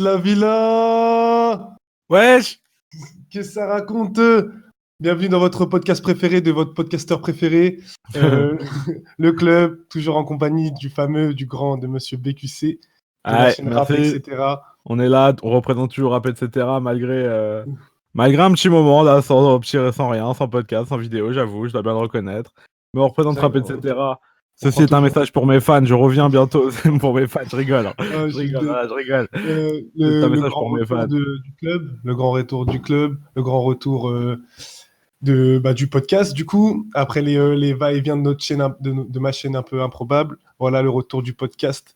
La villa. Wesh. Qu'est-ce que ça raconte? Bienvenue dans votre podcast préféré, de votre podcasteur préféré, le club, toujours en compagnie du fameux, du grand, de monsieur BQC, de la chaîne Rap, merci. etc. On est là, on représente toujours Rap, etc. Malgré un petit moment, là, sans rien, sans podcast, sans vidéo, j'avoue, je dois bien le reconnaître. Mais on représente Rap, etc. Ceci est un message pour mes fans, je reviens bientôt. C'est pour mes fans, je rigole. Hein. Je rigole. C'est un message pour mes fans. Du club, le grand retour du club, le grand retour du podcast. Du coup, après les va-et-vient de notre chaîne, de ma chaîne un peu improbable, voilà le retour du podcast.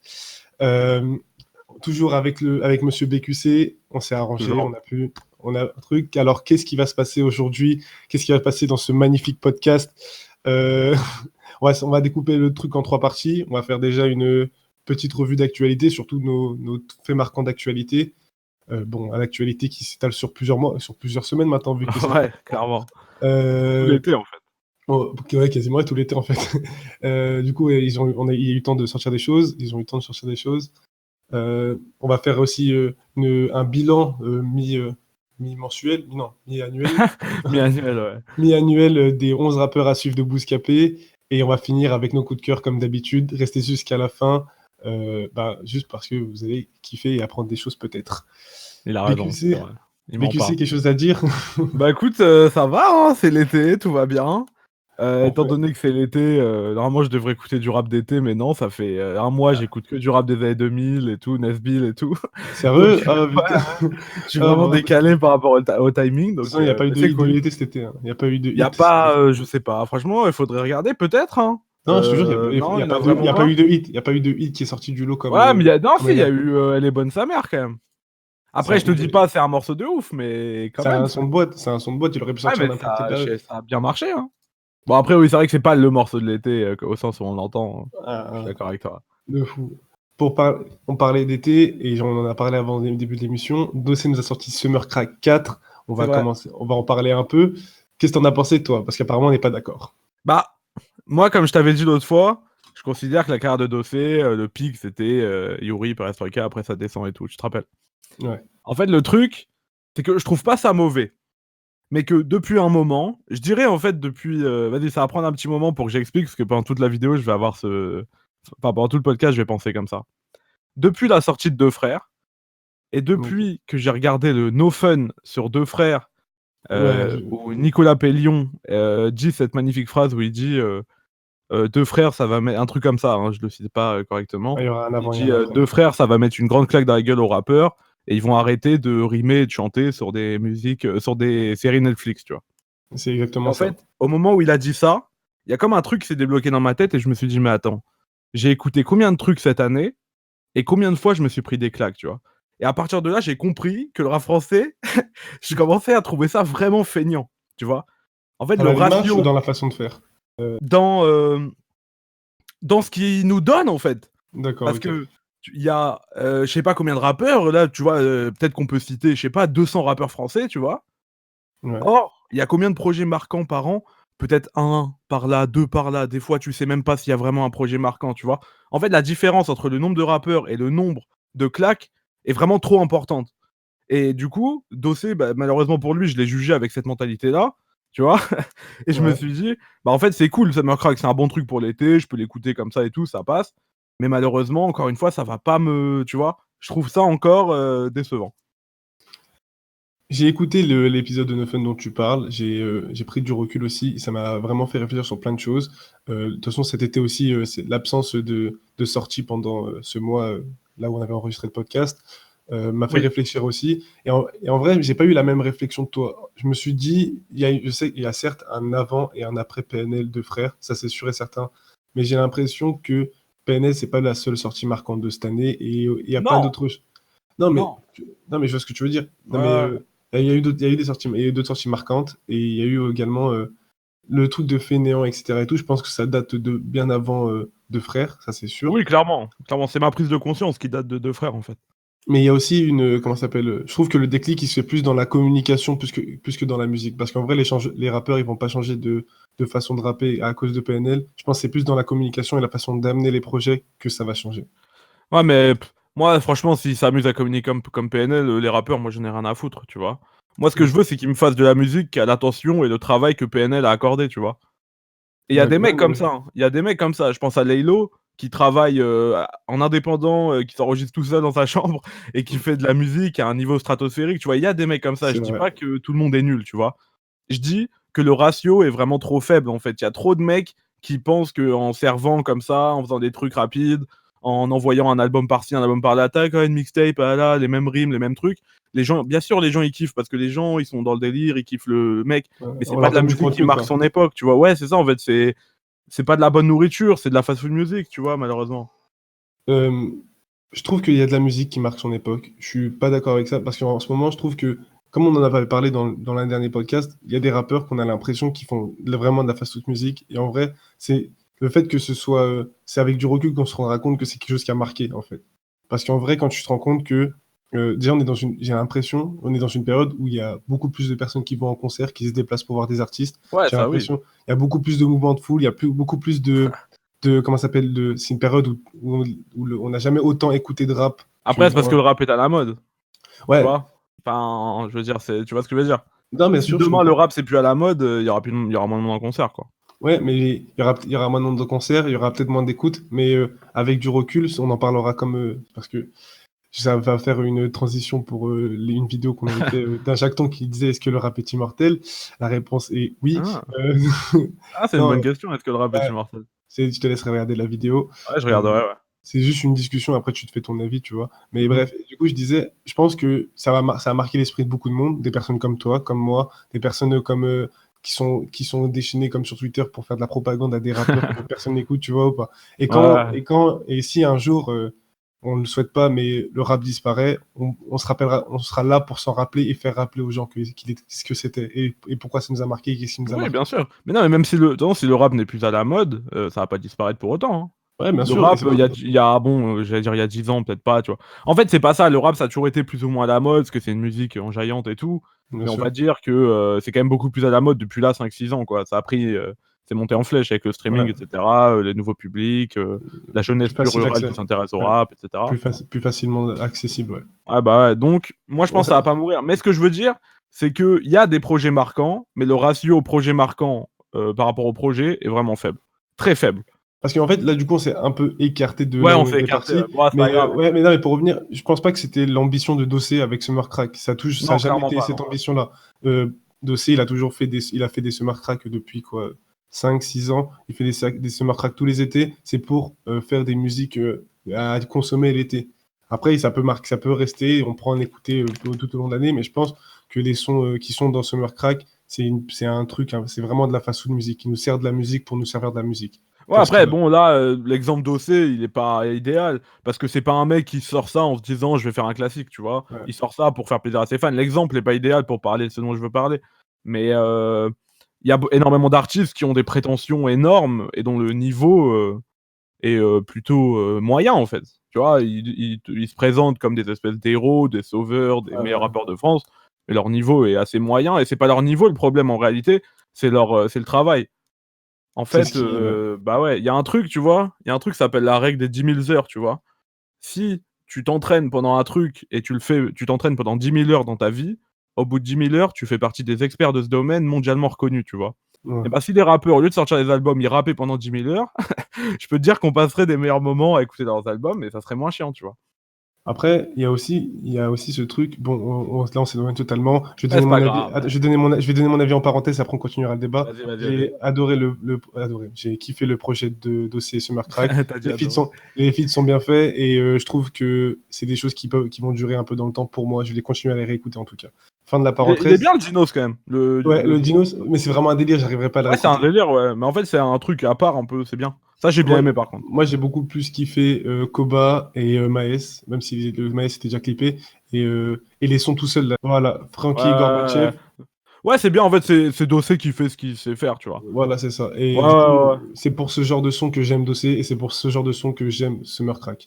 Toujours avec monsieur BQC, on s'est arrangé, on a un truc. Alors, qu'est-ce qui va se passer aujourd'hui? Qu'est-ce qui va se passer dans ce magnifique podcast? On va découper le truc en 3 parties. On va faire déjà une petite revue d'actualité, surtout nos faits marquants d'actualité. À l'actualité qui s'étale sur plusieurs mois, sur plusieurs semaines maintenant, vu que ouais, clairement. Tout l'été, en fait. Ouais, quasiment tout l'été, en fait. Du coup, il y a eu le temps de sortir des choses. Ils ont eu le temps de sortir des choses. On va faire aussi un bilan mi-mensuel, non, mi-annuel. Mi-annuel, ouais. Mi-annuel des 11 rappeurs à suivre de Bouscapé. Et on va finir avec nos coups de cœur comme d'habitude. Restez jusqu'à la fin, juste parce que vous allez kiffer et apprendre des choses peut-être. Il a raison. BQC, quelque chose à dire? Bah écoute, ça va, hein, c'est l'été, tout va bien. Étant donné que c'est l'été, normalement je devrais écouter du rap d'été, mais non, ça fait un mois, j'écoute que du rap des années 2000 et tout, Nesbill et tout. Sérieux? Je suis vraiment décalé par rapport au timing. Donc, il n'y a pas eu de l'été cet été. Hein. Il n'y a pas eu de hit. Il n'y a pas, je sais pas, franchement, il faudrait regarder peut-être. Hein. Non, je te jure, il n'y a pas eu de hit. Il n'y a pas eu de hit qui est sorti du lot comme. Ouais, mais il y a eu Elle est bonne sa mère quand même. Après, je te dis pas, c'est un morceau de ouf, mais quand même. C'est un son de boîte, il aurait pu sortir n'importe quelle période. Ça a bien marché. Hein. Bon, après, oui, c'est vrai que c'est pas le morceau de l'été au sens où on l'entend. Je suis d'accord avec toi. De fou. On parlait d'été et on en a parlé avant le début de l'émission. Dossé nous a sorti Summer Crack 4. On va en parler un peu. Qu'est-ce que t'en as pensé, toi? Parce qu'apparemment, on n'est pas d'accord. Bah, moi, comme je t'avais dit l'autre fois, je considère que la carrière de Dossé, le pic, c'était Yuri, Perestroika, après ça descend et tout, tu te rappelles? Ouais. En fait, le truc, c'est que je trouve pas ça mauvais. Mais que depuis un moment, je dirais en fait depuis... vas-y, ça va prendre un petit moment pour que j'explique, parce que pendant toute la vidéo, je vais avoir pendant tout le podcast, je vais penser comme ça. Depuis la sortie de Deux Frères, et depuis que j'ai regardé le No Fun sur Deux Frères, où Nicolas Pellion dit cette magnifique phrase où il dit Deux Frères, ça va mettre... Un truc comme ça, hein, je le cite pas correctement. Il dit Deux Frères, ça va mettre une grande claque dans la gueule aux rappeurs. Et ils vont arrêter de rimer et de chanter sur des musiques, sur des séries Netflix, tu vois. C'est exactement ça. En fait, au moment où il a dit ça, il y a comme un truc qui s'est débloqué dans ma tête et je me suis dit, mais attends, j'ai écouté combien de trucs cette année et combien de fois je me suis pris des claques, tu vois. Et à partir de là, j'ai compris que le rap français, je commençais à trouver ça vraiment feignant, tu vois. En fait, le ratio... dans la façon de faire dans ce qu'il nous donne, en fait. D'accord. Parce que il y a, je sais pas combien de rappeurs, là, tu vois, peut-être qu'on peut citer, je sais pas, 200 rappeurs français, tu vois. Ouais. Or, il y a combien de projets marquants par an? Peut-être 1 par là, 2 par là. Des fois, tu sais même pas s'il y a vraiment un projet marquant, tu vois. En fait, la différence entre le nombre de rappeurs et le nombre de claques est vraiment trop importante. Et du coup, Dossé, malheureusement pour lui, je l'ai jugé avec cette mentalité-là, tu vois. Et je me suis dit, en fait, c'est cool, Summer Crack, c'est un bon truc pour l'été, je peux l'écouter comme ça et tout, ça passe. Mais malheureusement, encore une fois, ça va pas me... Tu vois, je trouve ça encore décevant. J'ai écouté l'épisode de No Fun dont tu parles, j'ai pris du recul aussi, ça m'a vraiment fait réfléchir sur plein de choses. De toute façon, cet été aussi, l'absence de sortie pendant ce mois, là où on avait enregistré le podcast, m'a fait réfléchir aussi. Et en vrai, j'ai pas eu la même réflexion que toi. Je me suis dit, je sais qu'il y a certes un avant et un après PNL de frères, ça c'est sûr et certain, mais j'ai l'impression que PNL, c'est pas la seule sortie marquante de cette année, et il y a plein d'autres... Non, mais je vois ce que tu veux dire. Non, mais il y a eu des sorties, il y a eu d'autres sorties marquantes, et il y a eu également le truc de Fainéant, etc. et tout. Je pense que ça date de bien avant Deux Frères, ça c'est sûr. Oui, clairement. Clairement, c'est ma prise de conscience qui date de Deux Frères, en fait. Mais il y a aussi une, comment ça s'appelle, je trouve que le déclic, il se fait plus dans la communication plus que dans la musique. Parce qu'en vrai, les rappeurs, ils vont pas changer de façon de rapper à cause de PNL. Je pense que c'est plus dans la communication et la façon d'amener les projets que ça va changer. Ouais, mais Moi, franchement, s'ils s'amusent à communiquer comme PNL, les rappeurs, moi, j'en ai rien à foutre, tu vois? Moi, ce que Mmh. je veux, c'est qu'ils me fassent de la musique qui a l'attention et le travail que PNL a accordé, tu vois? Et il y a des Ouais, mecs non, comme mais ça, hein. Il y a des mecs comme ça. Je pense à Laylo qui travaille, en indépendant, qui s'enregistre tout seul dans sa chambre et qui fait de la musique à un niveau stratosphérique, tu vois? Il y a des mecs comme ça. c'est Je dis vrai. pas que tout le monde est nul, tu vois? Je dis que le ratio est vraiment trop faible, en fait. Il y a trop de mecs qui pensent qu'en servant comme ça, en faisant des trucs rapides, en envoyant un album par-ci, un album par-là, tac, une mixtape, ah là, les mêmes rimes, les mêmes trucs. Les gens, bien sûr, les gens ils kiffent parce que les gens ils sont dans le délire, ils kiffent le mec, Ouais, mais c'est on pas leur de la donne du musique qui contenu, marque quoi. son époque, tu vois? Ouais, c'est ça en fait, c'est pas de la bonne nourriture, c'est de la fast food music, tu vois? Malheureusement. Hem, je trouve qu'il y a de la musique qui marque son époque. Je suis pas d'accord avec ça parce qu'en ce moment, je trouve que, comme on en avait parlé dans l'un dernier podcast, il y a des rappeurs qu'on a l'impression qu'ils font vraiment de la fast food music et en vrai, c'est le fait que ce soit, c'est avec du recul qu'on se rendra compte que c'est quelque chose qui a marqué, en fait. Parce qu'en vrai, quand tu te rends compte que, déjà on est dans une j'ai l'impression, on est dans une période où il y a beaucoup plus de personnes qui vont en concert, qui se déplacent pour voir des artistes. Ouais, J'ai ça oui. l'impression, il y a beaucoup plus de mouvements de foule, il y a beaucoup plus de comment ça s'appelle? C'est une période où on n'a jamais autant écouté de rap Après, c'est parce que le rap est à la mode, tu ouais, vois? Enfin, je veux dire, c'est tu vois ce que je veux dire? non, bien Si sûr, je demain le comprends. rap c'est plus à la mode, il y aura moins de monde en concert, quoi. Ouais, mais il y aura moins de nombre de concerts, il y aura peut-être moins d'écoute, mais avec du recul, on en parlera comme parce que ça va faire une transition pour une vidéo qu'on avait fait d'un Jacton qui disait est-ce que le rap est immortel? La réponse est oui. Ah! Euh, Ah, c'est une non, bonne question, est-ce que le rap est bah, immortel? je te laisserai regarder la vidéo. Ouais, je Euh, regarderai, ouais. c'est juste une discussion, après tu te fais ton avis, tu vois. Mais Mmh. bref, du coup, je disais, je pense que ça a marqué l'esprit de beaucoup de monde, des personnes comme toi, comme moi, des personnes comme qui sont déchaînées comme sur Twitter pour faire de la propagande à des rappeurs que personne n'écoute, tu vois ou pas. Ouais. Et si un jour, on ne le souhaite pas, mais le rap disparaît, on se rappellera, on sera là pour s'en rappeler et faire rappeler aux gens ce que c'était et pourquoi ça nous a marqué et qu'est-ce qui nous a Oui, bien marqué. sûr. Mais non, mais même si le de toute façon, si le rap n'est plus à la mode, ça va pas disparaître pour autant, hein. Ouais, bien Le sûr, et rap, c'est pour... il y a bon, j'allais dire il y a 10 ans, peut-être pas, tu vois? En fait, c'est pas ça, le rap, ça a toujours été plus ou moins à la mode, parce que c'est une musique enjaillante et tout, Bien mais on va sûr. dire que, c'est quand même beaucoup plus à la mode depuis là 5-6 ans, quoi. Ça a pris, c'est monté en flèche avec le streaming Ouais. et cetera, les nouveaux publics, la jeunesse Plus plus facile rurale d'accès. qui s'intéresse au Ouais. rap et cetera. Plus facilement accessible, ouais. Ah bah, ouais, donc moi, je Bon, pense que ça va pas mourir. Mais ce que je veux dire, c'est qu'il y a des projets marquants, mais le ratio projet marquant, par rapport au projet est vraiment faible. Très faible. parce qu'en fait, là, du coup, on s'est un peu écarté de Ouais, là où on on s'est était écarté, ouais. parti. Bon, c'est pas Mais grave. ouais, mais non, mais pour revenir, je pense pas que c'était l'ambition de Dossé avec Summer Crack. Ça a Non, jamais clairement été pas, cette non. ambition-là. Dossé, il a fait des Summer Crack depuis quoi, 5 6 ans. Il fait des Summer Crack tous les étés. C'est pour faire des musiques à consommer l'été. Après, ça peut rester. On prend en écouter tout au long de l'année, mais je pense que les sons qui sont dans Summer Crack, c'est un truc, hein, c'est vraiment de la fast food musique qui nous sert de la musique pour nous servir de la musique. Ouais, Pour ce après, qu'il a. bon, là, l'exemple d'Ossé, il est pas idéal, parce que c'est pas un mec qui sort ça en se disant: «Je vais faire un classique», tu vois? Ouais. Il sort ça pour faire plaisir à ses fans. L'exemple est pas idéal pour parler de ce dont je veux parler, mais il y a énormément d'artistes qui ont des prétentions énormes et dont le niveau, est, plutôt, moyen, en fait. Tu vois? Ils se présentent comme des espèces d'héros, des sauveurs, des Ouais, meilleurs ouais. rappeurs de France, mais leur niveau est assez moyen et c'est pas leur niveau le problème en réalité, c'est le travail. En C'est ce fait, qui, ouais. bah, ouais, il y a un truc, tu vois? Il y a un truc, ça s'appelle la règle des 10 000 heures, tu vois? Si tu t'entraînes pendant un truc et tu t'entraînes pendant 10 000 heures dans ta vie, au bout de 10 000 heures, tu fais partie des experts de ce domaine mondialement reconnus, tu vois? Ouais. Et bah, si les rappeurs, au lieu de sortir des albums, ils rappaient pendant 10 000 heures, je peux te dire qu'on passerait des meilleurs moments à écouter leurs albums et ça serait moins chiant, tu vois? Après, il y a aussi ce truc. Bon, là, on s'éloigne totalement. Je vais Ouais, donner c'est mon pas avis. grave. Je vais je vais donner mon avis en parenthèse. Après, on continuera le débat. Vas-y, vas-y, vas-y. J'ai adoré adoré. J'ai kiffé le projet de dossier Summer Crack. Tu dit adoré. Les feats sont bien faits et je trouve que c'est des choses qui vont durer un peu dans le temps pour moi. Je vais continuer à les réécouter en tout cas. Fin de la Il est parenthèse. bien le Dinos quand même, Ouais, le le Dinos. Dinos, mais c'est vraiment un délire. J'arriverai pas à le Ouais, c'est un réécouter. délire, ouais, mais en fait, c'est un truc à part un peu, c'est bien. Ça, j'ai bien Moi, aimé par contre. moi j'ai beaucoup plus kiffé Koba et Maes, même si le Maes était déjà clippé, et les sons tout seuls là. Voilà, Frankie et Ouais. Gorbatchev, Ouais, c'est bien, en fait, c'est Dossé qui fait ce qu'il sait faire, tu vois? voilà, c'est ça. Ouais, Et du coup, ouais, ouais. c'est pour ce genre de son que j'aime Dossé, et c'est pour ce genre de son que j'aime Summer Crack.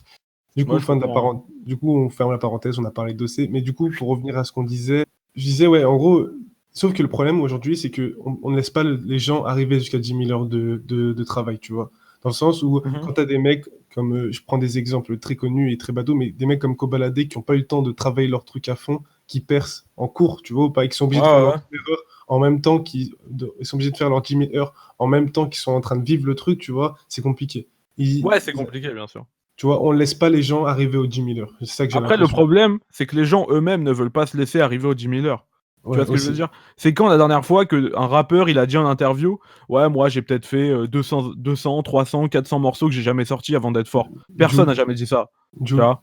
Du coup, Ouais, je comprends, hein. Du coup, on ferme la parenthèse, on a parlé de Dossé, mais du coup, pour revenir à ce qu'on disait, je disais, ouais, en gros, sauf que le problème aujourd'hui, c'est que on ne laisse pas les gens arriver jusqu'à 10 000 heures de travail, tu vois. Dans le sens où, Mhm. quand t'as des mecs comme, je prends des exemples très connus et très bateaux, mais des mecs comme Kobalade qui n'ont pas eu le temps de travailler leur truc à fond, qui percent en cours, tu vois, ou pas, et qui sont obligés Ouais, de faire ouais, leurs ouais. 10 000 heures en même temps ils sont obligés de faire leurs 10 000 heures en même temps qu'ils sont en train de vivre le truc, tu vois, c'est compliqué. Ouais, c'est compliqué, bien sûr. Tu vois, on laisse pas les gens arriver aux 10 000 heures. C'est ça que j'ai Après, le l'impression. problème, c'est que les gens eux-mêmes ne veulent pas se laisser arriver aux 10 000 heures. Tu Ouais, vois ce que je veux aussi. dire? C'est quand la dernière fois qu'un rappeur, il a dit en interview: «Ouais, moi, j'ai peut-être fait 200, 300, 400 morceaux que j'ai jamais sortis avant d'être fort». Personne n'a Jul, jamais dit ça, tu Jul. vois?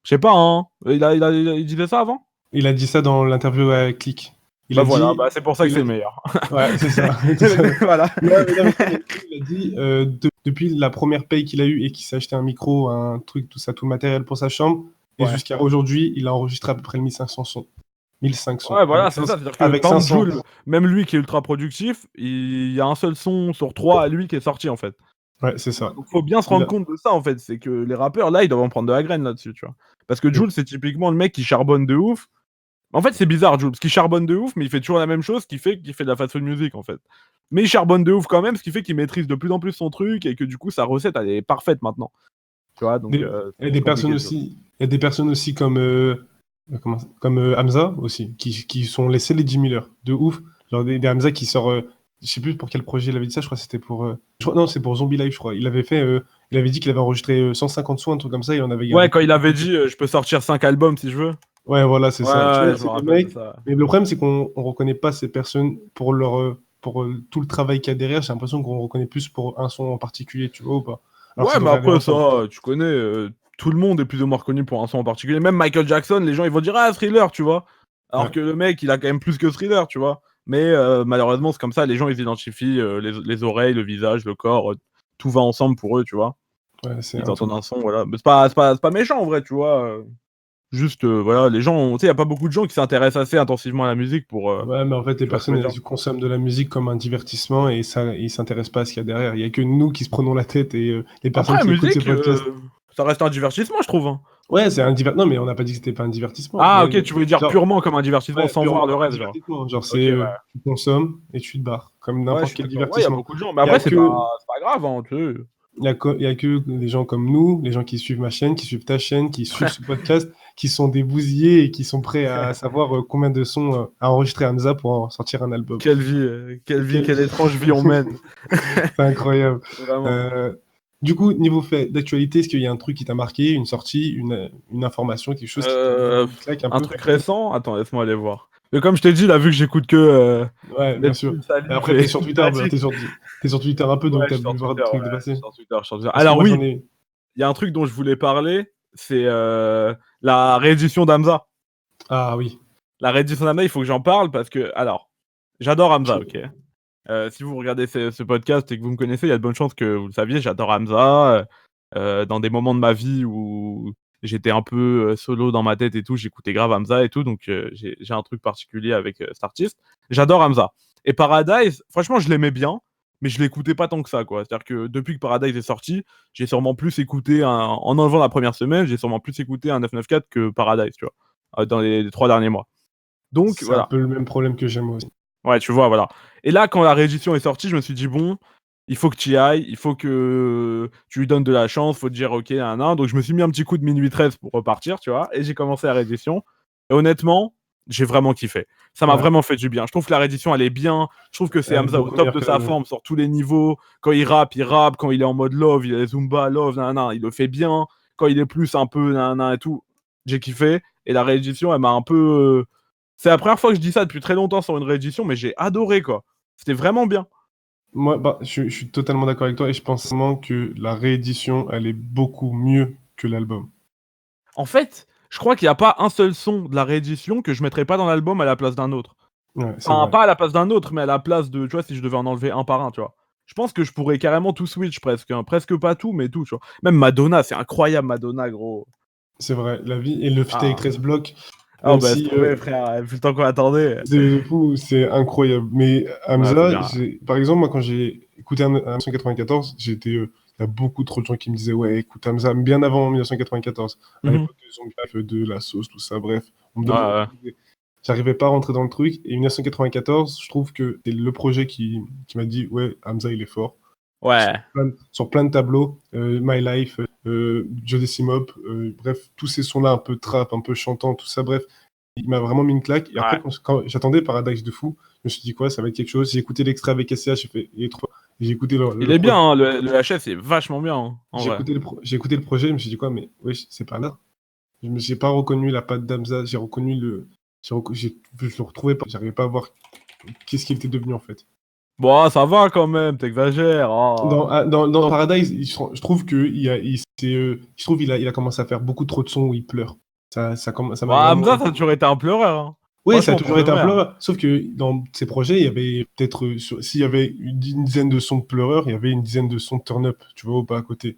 Je sais pas, hein. Il disait ça avant? Il a dit ça dans l'interview avec Click. Il Bah a voilà, dit, bah c'est pour ça que il c'est a, le meilleur. ouais, c'est ça. C'est ça. Voilà. Non, mais il a dit, depuis la première paye qu'il a eue et qu'il s'est acheté un micro, un truc, tout ça, tout le matériel pour sa chambre, et Ouais. jusqu'à aujourd'hui, il a enregistré à peu près 1500 sons. 1500. Ouais, voilà, c'est ça. C'est-à-dire que, Avec par exemple, 500. Jul, même lui qui est ultra productif, il y a un seul son sur 3 à lui qui est sorti, en fait. Ouais, c'est ça. Donc faut bien se Il rendre a, compte de ça, en fait. C'est que les rappeurs, là, ils doivent en prendre de la graine là-dessus, tu vois? Parce que Jul, c'est typiquement le mec qui charbonne de ouf. En fait, c'est bizarre, Jul, parce qu'il charbonne de ouf, mais il fait toujours la même chose, ce qui fait qu'il fait de la fast food music, en fait. Mais il charbonne de ouf quand même, ce qui fait qu'il maîtrise de plus en plus son truc et que du coup, sa recette, elle est parfaite maintenant. Tu vois? Donc il y a c'est des personnes compliqué, Jul. aussi, il y a des personnes aussi comme, comme Hamza aussi, qui sont laissés les 10 000 heures. De ouf. Genre des Hamza qui sort, je sais plus pour quel projet il avait dit ça, je crois que c'était pour, non, c'est pour Zombie Life, je crois. Il avait dit qu'il avait enregistré 150 sons, un truc comme ça, et on avait Ouais, gardé quand que. il avait dit, «Je peux sortir 5 albums si je veux». Ouais, voilà, c'est Ouais, ça. Tu ouais, vois, je me c'est des rappelle de mecs. ça. Mais le problème, c'est qu'on reconnaît pas ces personnes pour tout le travail qu'il y a derrière. J'ai l'impression qu'on reconnaît plus pour un son en particulier, tu vois, ou pas. Alors que ça Ouais, mais devrait aller après ça, ensemble. tu connais, tout le monde est plus ou moins reconnu pour un son en particulier. Même Michael Jackson, les gens ils vont dire: «Ah, Thriller», tu vois? Alors Ouais. que le mec, il a quand même plus que Thriller, tu vois? Mais malheureusement, c'est comme ça, les gens ils identifient, les oreilles, le visage, le corps, tout va ensemble pour eux, tu vois? Ouais, c'est Ils un tout. entendent un son, voilà. Mais c'est pas méchant en vrai, tu vois? Juste, voilà, les gens tu sais, il y a pas beaucoup de gens qui s'intéressent assez intensivement à la musique Ouais, mais en fait, les tu vois ce que je personnes, veux dire? elles consomment de la musique comme un divertissement et ça, ils s'intéressent pas à ce qu'il y a derrière. Il y a que nous qui se prenons la tête et les Après personnes la qui écoutent ce musique, podcast. ça reste un divertissement, je trouve, hein. Ouais, c'est un Non, mais on n'a pas dit que c'était pas un divertissement. Ah Mais OK, tu voulais dire genre, purement comme un divertissement ouais, sans purement voir le comme un reste, genre? divertissement. Genre, OK, c'est ouais. tu consommes et tu te barres, comme Ouais, je n'importe suis quel d'accord. Ouais, il y a divertissement. beaucoup de gens, mais Il y a après que c'est pas grave, hein, tu sais? Il y a que des gens comme nous, les gens qui suivent ma chaîne, qui suivent ta chaîne, qui suivent ce podcast, qui sont des bousillés et qui sont prêts à savoir combien de sons a enregistré Hamza pour en sortir un album. Quelle Quel- étrange vie on mène. C'est incroyable. Vraiment. Euh, du coup, niveau fait d'actualité, est-ce qu'il y a un truc qui t'a marqué, une sortie, une information, quelque chose qui te claque un Un peu? truc récent? Attends, laisse-moi aller voir. Mais comme je t'ai dit, là, vu que j'écoute que, Ouais, bien sûr. Netflix, Et Salif après, t'es et sur Twitter, bah, Lunatic. t'es sur Twitter un peu, Ouais, donc je t'as suis sur dû voir Twitter, des trucs ouais, de je suis passer. sur Twitter, je suis sur Twitter. Parce que Alors moi, oui, j'en ai. il y a un truc dont je voulais parler, c'est, la réédition d'Hamza. Ah oui. La réédition d'Hamza, il faut que j'en parle parce que alors, j'adore Hamza, OK? Je- Si vous regardez ce podcast et que vous me connaissez, il y a de bonnes chances que vous le saviez, j'adore Hamza, dans des moments de ma vie où j'étais un peu, solo dans ma tête et tout, j'écoutais grave Hamza et tout, donc j'ai un truc particulier avec, cet artiste. J'adore Hamza et Paradise, franchement, je l'aimais bien, mais je l'écoutais pas tant que ça, quoi. C'est-à-dire que depuis que Paradise est sorti, j'ai sûrement plus écouté en enlevant la première semaine, j'ai sûrement plus écouté un 994 que Paradise, tu vois? Dans les 3 derniers mois. Donc C'est un voilà. peu le même problème que j'ai moi aussi. Ouais, tu vois, voilà. Et là, quand la réédition est sortie, je me suis dit: «Bon, il faut que tu y ailles, il faut que tu lui donnes de la chance, faut te dire OK, nin nin». Donc je me suis mis un petit coup de minuit 13 pour repartir, tu vois? Et j'ai commencé la réédition et honnêtement, j'ai vraiment kiffé. Ça m'a Ouais, vraiment fait du bien. Je trouve que la réédition, elle est bien. Je trouve que c'est elle est Hamza au beaucoup top meilleure de que la sa nouvelle. forme sur tous les niveaux. Quand il rappe, il rappe. Quand il est en mode love, il est Zumba, love, nin nin, il le fait bien. Quand il est plus un peu nin nin et tout, j'ai kiffé et la réédition, elle m'a un peu, c'est la première fois que je dis ça depuis très longtemps sur une réédition, mais j'ai adoré, quoi. C'était vraiment bien. Moi, bah, je suis totalement d'accord avec toi et je pense vraiment que la réédition, elle est beaucoup mieux que l'album. En fait, je crois qu'il y a pas un seul son de la réédition que je mettrais pas dans l'album à la place d'un autre. Ouais, c'est Enfin, vrai. pas à la place d'un autre, mais à la place de, tu vois, si je devais en enlever un par un, tu vois? Je pense que je pourrais carrément tout switch presque, hein. Presque pas tout, mais tout, tu vois? Même Madonna, c'est incroyable Madonna, gros. C'est vrai. La vie et le feat avec Ah. 13 blocs, Ah même bah, laisse si tomber frère, vu le temps qu'on attendait. c'est fou, c'est incroyable. Mais Ouais, c'est Hamza, bien. par exemple, moi, quand j'ai écouté un 1994, il y a beaucoup trop de gens qui me disaient, ouais, écoute Hamza, bien avant 1994, à Mmh mh. l'époque de Zombie Life, de La Sauce, tout ça, bref. Ouais, ouais. J'arrivais pas à rentrer dans le truc. Et 1994, je trouve que c'est le projet qui m'a dit, ouais, Hamza, il est fort. Ouais. Sur plein de tableaux, My Life, Joe Decimop, bref, tous ces sons-là un peu trap, un peu chantant, tout ça, bref, il m'a vraiment mis une claque. Et après, Ouais. quand j'attendais Paradise de fou, je me suis dit quoi, ça va être quelque chose. J'ai écouté l'extrait avec SCH, j'ai fait, il est trop. J'ai écouté Il est bien, hein, le HF, c'est vachement bien, hein, en vrai. j'ai écouté le projet, je me suis dit quoi, mais oui, c'est pas là. J'ai pas reconnu la patte d'Amza, j'ai reconnu je le retrouvais pas, j'arrivais pas à voir qu'est-ce qu'il était devenu en fait. Bon, ça va quand même, t'exagères. Oh. Dans Paradise, je trouve que il a commencé à faire beaucoup trop de sons où il pleure. Ça Bon, m'a vraiment. Hamza, ça a toujours été un pleureur. Hein. Oui, ça a Franchement, pour toujours de été un vrai. Hein. pleureur. Sauf que dans ses projets, il y avait peut-être, s'il y avait une dizaine de sons de pleureurs, il y avait une dizaine de sons de turn-up, tu vois, ou pas à côté.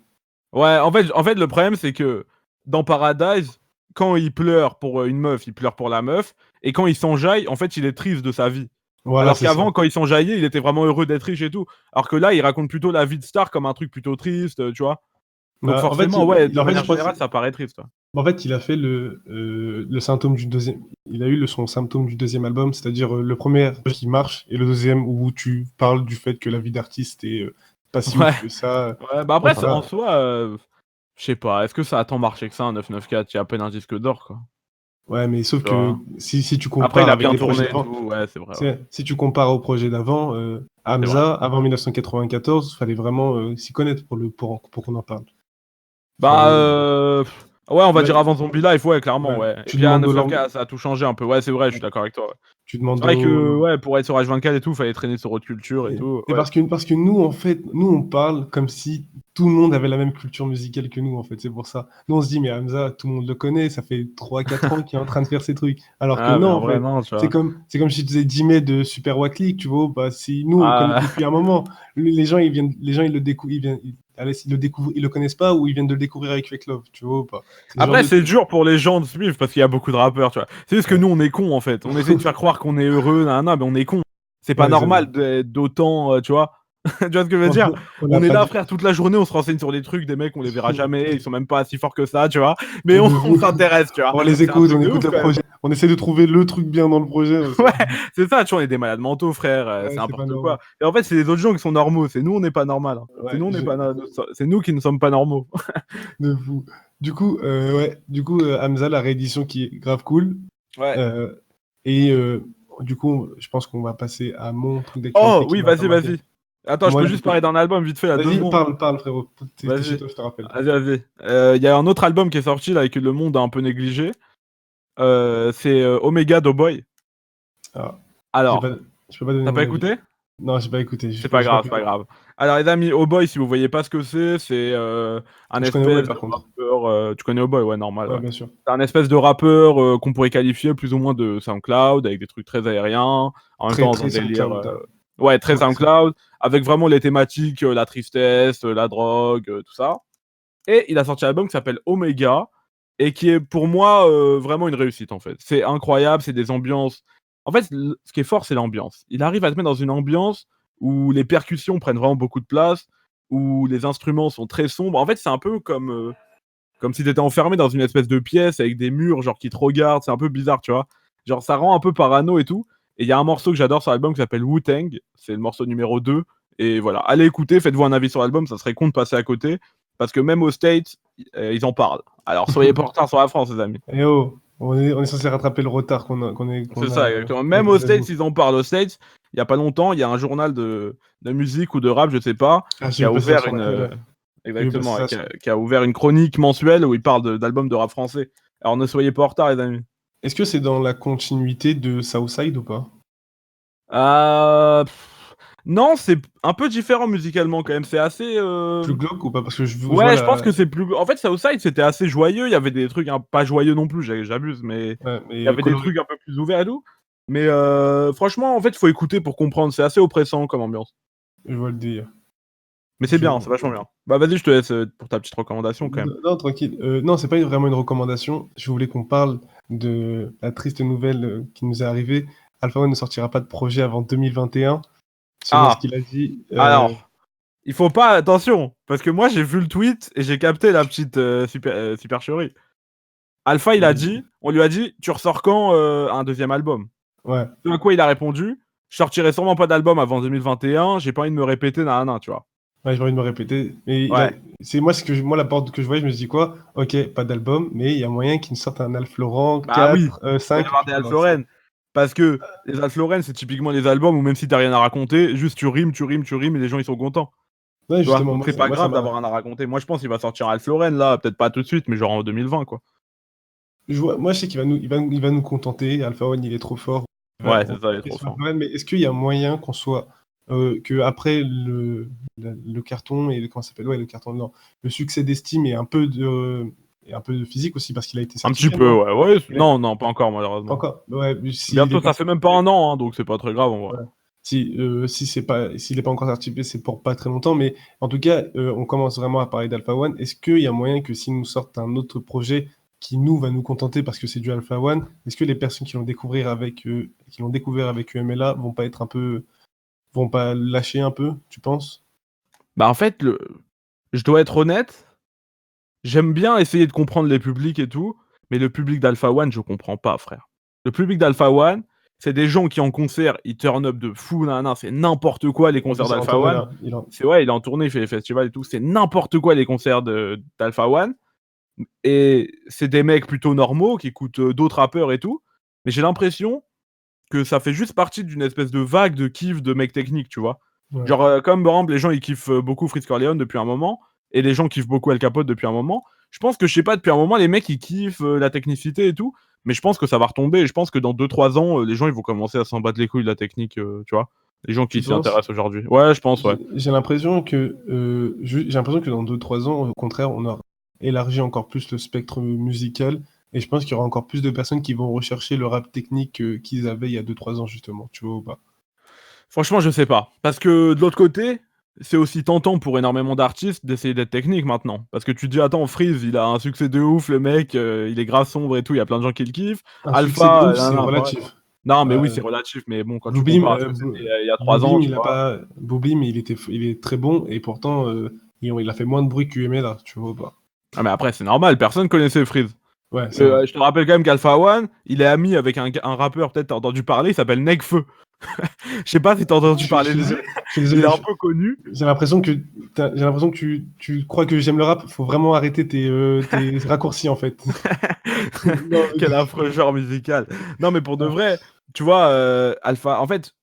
Ouais, en fait, le problème, c'est que dans Paradise, quand il pleure pour une meuf, il pleure pour la meuf. Et quand il s'enjaille, en fait, il est triste de sa vie. Voilà, Alors c'est ça. qu'avant, quand il s'enjaillait, il était vraiment heureux d'être riche et tout. Alors que là, il raconte plutôt la vie de star comme un truc plutôt triste, tu vois. Donc Bah, en fait, forcément, ouais, de je manière crois générale, ça paraît triste. Ouais. il a fait le symptôme du deuxième. Il a eu son symptôme du deuxième album, c'est-à-dire le premier qui marche et le deuxième où tu parles du fait que la vie d'artiste est pas si Ouais. ouf que ça. Ouais, bah Bon, après, en voilà. soi, je sais pas, est-ce que ça a tant marché que ça, un 994? Il y a à peine un disque d'or, quoi. Ouais, mais sauf Tu que vois. si tu Après, il compares a avec bien les projets tourné et d'avant, tout, ouais, c'est vrai, ouais. si tu compares au projet d'avant, C'est vrai. Hamza, avant 1994, fallait vraiment s'y connaître pour qu'on en parle. Bah, Fallait, ouais, on va dire ouais, avant Zombie Life, ouais, clairement, ouais. ouais. Et Tu puis, un demandes au 994, ça a tout changé un peu. Ouais, c'est vrai, je suis d'accord avec toi, ouais. tu demandes C'est vrai que, au ouais, pour être sur H24 et tout, fallait traîner sur Haute Culture et tout, Et ouais. parce que nous, en fait, nous, on parle comme si tout le monde avait la même culture musicale que nous, en fait, c'est pour ça. Nous, on se dit, mais Hamza, tout le monde le connaît, ça fait 3 4 ans qu'il est en train de faire ces trucs. Alors que Ah, mais non, en en vrai, fait, non, tu vois. c'est comme si tu disais Jimmy de Super Wack League, tu vois, bah, si nous, on le connaît Ah, depuis un moment, les gens, ils le découvrent, allez, ils le découvrent, ils le connaissent pas ou ils viennent de le découvrir avec Fake Love, tu vois, ou pas. C'est ce genre après, de c'est truc. dur pour les gens de suivre parce qu'il y a beaucoup de rappeurs, tu vois. C'est juste que Ouais, nous, on est cons, en fait. On essaie de faire croire qu'on est heureux, nanana, mais on est cons. C'est pas ouais, normal d'autant, tu vois. Tu vois ce que je veux dire? on n'a On est pas là, de... frère, toute la journée, on se renseigne sur des trucs, des mecs, on les verra jamais, ils sont même pas si forts que ça, tu vois. Mais de on vous. s'intéresse, tu vois. On les C'est un écoute, truc on de écoute ouf, le quand même. projet, on essaie de trouver le truc bien dans le projet. Ouais, c'est ça, tu vois, on est des malades mentaux, frère, Ouais, c'est c'est pas n'importe quoi. normal. Et en fait, c'est les autres gens qui sont normaux, c'est nous, on n'est pas normal. Hein. C'est Ouais, nous, on n'est pas c'est nous qui ne sommes pas normaux. de fou. Hamza, la réédition qui est grave cool. Ouais. Euh, et du coup, je pense qu'on va passer à mon truc Oh, d'actualité qui oui, m'a un peu vas-y, marqué. vas-y. Attends, je Moi, peux du juste coup, parler d'un album vite fait, là, 2 vas-y, secondes. parle, frérot. T'es chez Vas-y. toi, je te rappelle. Vas-y, vas-y. Il y a un autre album qui est sorti, là, et que le monde a un peu négligé. C'est Omega Doughboy. Alors, j'ai Alors, pas, je peux pas donner t'as pas mon avis. écouté? Non, j'ai pas écouté. C'est pas J'ai pas grave, pu c'est pas écouter. grave. Alors, les amis, Oh Boy, si vous voyez pas ce que c'est un Je connais ouais, espèce de par contre. rappeur. Tu connais Oh Boy, ouais, normal, Ouais, ouais. bien sûr. C'est un espèce de rappeur qu'on pourrait qualifier plus ou moins de SoundCloud, avec des trucs très aériens, en même Très, temps dans un très délire. SoundCloud. Ouais, très Très ça. SoundCloud, avec vraiment les thématiques, la tristesse, la drogue, tout ça. Et il a sorti un album qui s'appelle Omega, et qui est pour moi vraiment une réussite en fait. C'est incroyable, c'est des ambiances. En fait, ce qui est fort, c'est l'ambiance. Il arrive à te mettre dans une ambiance où les percussions prennent vraiment beaucoup de place, où les instruments sont très sombres. En fait, c'est un peu comme si tu étais enfermé dans une espèce de pièce avec des murs genre qui te regardent. C'est un peu bizarre, tu vois. Genre, ça rend un peu parano et tout. Et il y a un morceau que j'adore sur l'album qui s'appelle Wu-Tang. C'est le morceau numéro 2. Et voilà, allez écouter, faites-vous un avis sur l'album, ça serait con de passer à côté. Parce que même aux States, ils en parlent. Alors soyez pas en retard sur la France, les amis. Eh oh, on est censé rattraper le retard C'est qu'on ça, a exactement. avec Même aux les States, amis. ils en parlent. Aux States, il y a pas longtemps, il y a un journal de musique ou de rap, je sais pas, Ah, qui j'ai a vu passer ça ouvert sur la télé. J'ai vu passer exactement, ça qui a ouvert une chronique mensuelle où il parle d'albums de rap français. Alors ne soyez pas en retard, les amis. Est-ce que c'est dans la continuité de Southside ou pas? Euh, non, c'est un peu différent musicalement quand même. C'est assez. Plus glauque ou pas? Parce que je vois Ouais, je pense la. que c'est plus. En fait, Southside, c'était assez joyeux. Il y avait des trucs pas joyeux non plus, j'abuse, mais Ouais, il y mais avait des coloré. trucs un peu plus ouverts et tout. Mais franchement, en fait, il faut écouter pour comprendre. C'est assez oppressant comme ambiance. Je vois le délire. Mais c'est Je bien, c'est vois. vachement bien. Bah, vas-y, je te laisse pour ta petite recommandation quand même. Non, tranquille. Non, c'est pas vraiment une recommandation. Je voulais qu'on parle de la triste nouvelle qui nous est arrivée. Alpha One ne sortira pas de projet avant 2021, selon ce Ah, qu'il a dit. alors, il faut pas. Attention, parce que moi, j'ai vu le tweet et j'ai capté la petite supercherie. Alpha, il a dit, on lui a dit, tu ressors quand un deuxième album? Ouais. Ce à quoi il a répondu, je sortirai sûrement pas d'album avant 2021, j'ai pas envie de me répéter, nanana, tu vois. Ouais, j'ai envie de me répéter. Mais Ouais. c'est moi, moi, la porte que je voyais, je me dis quoi? Ok, pas d'album, mais il y a moyen qu'ils nous sortent un Alpha Laurent Bah oui, 4, il va y 5, avoir tu des Alpha vois. Ça. Lauren. Parce que les Alpha Lauren, c'est typiquement les albums où même si t'as rien à raconter, juste tu rimes, tu rimes, tu rimes et les gens ils sont contents. Ouais, Tu vois? justement, Donc c'est pas moi, ça grave m'a. d'avoir rien à raconter. Moi je pense qu'il va sortir Alpha Lauren là, peut-être pas tout de suite, mais genre en 2020 quoi. Moi, je sais il va nous contenter. Alpha One, il est trop fort. Ouais, On va c'est ça, il est taper trop sur fort. Alpha One, mais est-ce qu'il y a moyen qu'on soit. Que après le carton et comment ça s'appelle? Ouais, le carton, non. Le succès d'Estime et un peu de physique aussi, parce qu'il a été Un petit certifié, peu, non? ouais. Ouais, Il a- non, non, pas encore Pas malheureusement. encore. Ouais, mais s'il est Bientôt, pas ça fait même pas certifié. un an, hein, donc c'est pas très grave en vrai. Ouais. Si c'est pas, s'il n'est pas encore certifié, c'est pour pas très longtemps, mais en tout cas, on commence vraiment à parler d'Alpha One. Est-ce qu'il y a moyen que s'ils nous sortent un autre projet qui nous va nous contenter parce que c'est du Alpha One, est-ce que les personnes qui l'ont découvert avec UMLA vont pas être un peu, vont pas lâcher un peu, tu penses? Bah en fait, je dois être honnête, j'aime bien essayer de comprendre les publics et tout, mais le public d'Alpha One, je comprends pas, frère. Le public d'Alpha One, c'est des gens qui en concert, ils turn up de fou, nanana, c'est n'importe quoi les En concerts plus, il est en d'Alpha tournée One. là. C'est ouais, il est en tournée, il fait les festivals et tout, c'est n'importe quoi les concerts d'Alpha One. Et c'est des mecs plutôt normaux qui écoutent d'autres rappeurs et tout, mais j'ai l'impression que ça fait juste partie d'une espèce de vague de kiff de mecs techniques, tu vois? Ouais. Genre, comme par exemple, les gens ils kiffent beaucoup Freeze Corleone depuis un moment, et les gens kiffent beaucoup Al Capote depuis un moment. Je pense que, je sais pas, depuis un moment, les mecs ils kiffent la technicité et tout, mais je pense que ça va retomber. Et je pense que dans 2-3 ans, les gens ils vont commencer à s'en battre les couilles de la technique, tu vois? Les gens Tu qui s'y penses? intéressent aujourd'hui. Ouais, je pense, ouais. J'ai l'impression que dans 2 3 ans, au contraire, on aura élargi encore plus le spectre musical et je pense qu'il y aura encore plus de personnes qui vont rechercher le rap technique qu'ils avaient il y a 2 3 ans justement, tu vois ou pas? Franchement, je sais pas. Parce que de l'autre côté, c'est aussi tentant pour énormément d'artistes d'essayer d'être technique maintenant. Parce que tu te dis, attends, Freeze, il a un succès de ouf, le mec, il est grave sombre et tout, il y a plein de gens qui le kiffent. Un succès de Alpha, ouf, c'est nan, pareil. relatif. Non, mais oui, Euh, c'est relatif, mais bon, quand tu Bluebeam, compares à ce que c'était il y a 3 ans, tu vois. Bluebeam, il est très bon et pourtant il a fait moins de bruit qu'UMLA, tu vois ou pas? Ah, mais après, c'est normal, personne connaissait Freeze. Ouais, c'est vrai. Je te rappelle quand même qu'Alpha One, il est ami avec un rappeur, peut-être t'as entendu parler, il s'appelle Nekfeu. Je sais pas si t'as entendu Je parler suis de lui. désolé, je suis Il est désolé, un peu connu. j'ai l'impression que tu crois que j'aime le rap. Faut vraiment arrêter tes raccourcis en fait. Non, Quel affreux genre musical. Non, mais pour de vrai, tu vois, Alpha, en fait,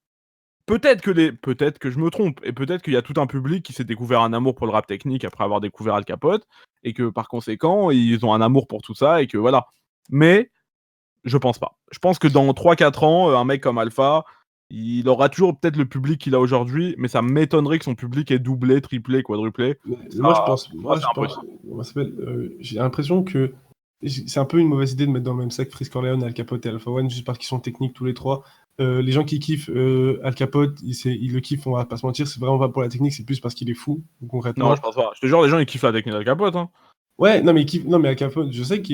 peut-être que je me trompe, et peut-être qu'il y a tout un public qui s'est découvert un amour pour le rap technique après avoir découvert Al Capote, et que par conséquent, ils ont un amour pour tout ça, et que voilà. Mais je pense pas. Je pense que dans 3-4 ans, un mec comme Alpha, il aura toujours peut-être le public qu'il a aujourd'hui, mais ça m'étonnerait que son public ait doublé, triplé, quadruplé. Ça, pour moi, c'est impossible. j'ai l'impression que c'est un peu une mauvaise idée de mettre dans le même sac Freeze Corleone, Al Capote et Alpha One juste parce qu'ils sont techniques tous les trois. Les gens qui kiffent Al Capote, ils le kiffent, on va pas se mentir, c'est vraiment pas pour la technique, c'est plus parce qu'il est fou, Non, je concrètement. pense pas. Je te jure, les gens, ils kiffent la technique d'Al Capote, hein. Ouais, non mais, non, mais Al Capote, je sais que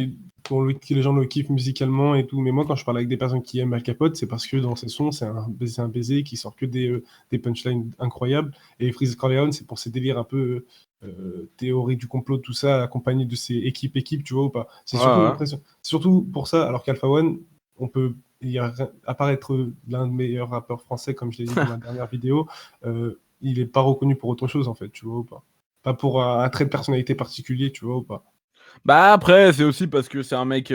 les gens le kiffent musicalement et tout, mais moi quand je parle avec des personnes qui aiment Al Capote, c'est parce que dans ses sons, c'est un baiser qui sort que des punchlines incroyables. Et Freeze Corleone, c'est pour ses délires un peu théorie du complot, tout ça, accompagné de ses équipes, tu vois ou pas. C'est Ouais, surtout ouais. l'impression. C'est surtout pour ça, alors qu'Alpha One, à part être l'un des meilleurs rappeurs français, comme je l'ai dit dans ma dernière vidéo, il est pas reconnu pour autre chose en fait, tu vois ou pas. Pas pour un trait de personnalité particulier, tu vois ou pas. Bah, après, c'est aussi parce que c'est un mec,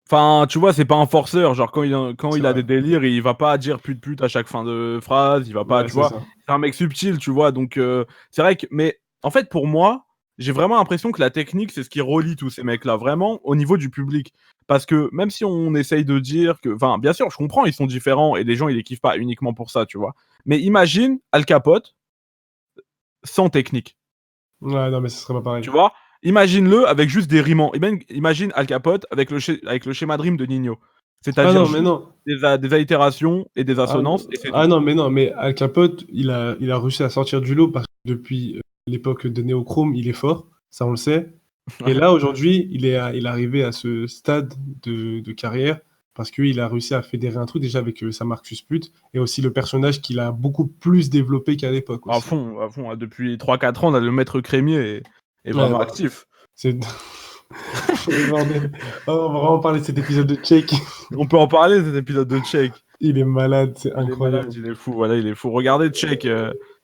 enfin, tu vois, c'est pas un forceur. Genre, quand C'est il a vrai. des délires, il va pas dire pute à chaque fin de phrase. Il va pas, Ouais, tu c'est vois. ça. C'est un mec subtil, tu vois. Donc, c'est vrai que. Mais en fait, pour moi, j'ai vraiment l'impression que la technique, c'est ce qui relie tous ces mecs-là, vraiment, au niveau du public. Parce que même si on essaye de dire que. Enfin, bien sûr, je comprends, ils sont différents et les gens, ils les kiffent pas uniquement pour ça, tu vois. Mais imagine Al Capote sans technique. Ouais, non, mais ce serait pas Tu pareil. vois? Imagine-le avec juste des rimes imagine Al Capote avec avec le schéma de rime de Nino. Ah C'est-à-dire non, mais juste non. des allitérations et des Ah, assonances et c'est ah tout. non, mais non, mais Al Capote, il a réussi à sortir du lot parce que depuis l'époque de Néochrome, il est fort, ça on le sait. Et là, aujourd'hui, il est arrivé à ce stade de carrière parce qu'il a réussi à fédérer un truc déjà avec sa marque Suspute et aussi le personnage qu'il a beaucoup plus développé qu'à l'époque aussi. À fond, depuis 3-4 ans, on a le maître crémier est Ouais, vraiment voilà. actif. C'est bordel. Oh, on va vraiment parler de cet épisode de Check. On peut en parler de cet épisode de Check. Il est malade, c'est Il est malade, incroyable. il est fou, voilà, il est fou. Regardez Check,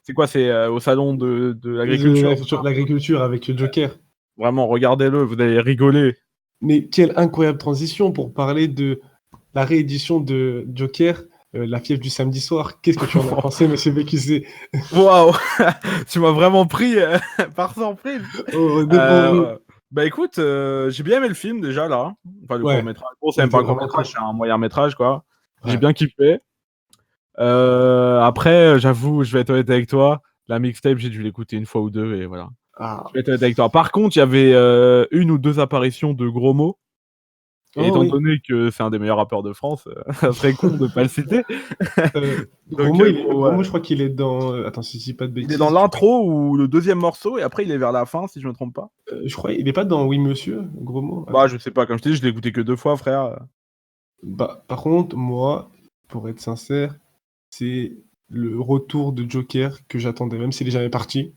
C'est quoi? C'est au salon de l'agriculture. L'agriculture avec Joker. Vraiment, regardez-le, vous allez rigoler. Mais quelle incroyable transition pour parler de la réédition de Joker, La fièvre du samedi soir. Qu'est-ce que tu en as pensé, monsieur BQC? Waouh, tu m'as vraiment pris par surprise. Bah écoute, j'ai bien aimé le film déjà là. Enfin le court-métrage. Bon, c'est même pas un court-métrage, c'est un moyen-métrage quoi. J'ai bien kiffé. Après, j'avoue, je vais être honnête avec toi, la mixtape, j'ai dû l'écouter une fois ou deux et voilà. Je vais être honnête avec toi. Par contre, il y avait une ou deux apparitions de gros mots. Et étant donné que c'est un des meilleurs rappeurs de France, ça serait con de pas le citer. Gros mots, je crois qu'il est dans... Attends, si je dis pas de bêtises. Il est dans l'intro ou le deuxième morceau, et après il est vers la fin, si je me trompe pas. Je crois il est pas dans Oui Monsieur, Gros mots. Bah je sais pas, comme je t'ai dit, je l'ai écouté que 2 fois, frère. Bah, par contre, moi, pour être sincère, c'est le retour de Joker que j'attendais, même s'il est jamais parti.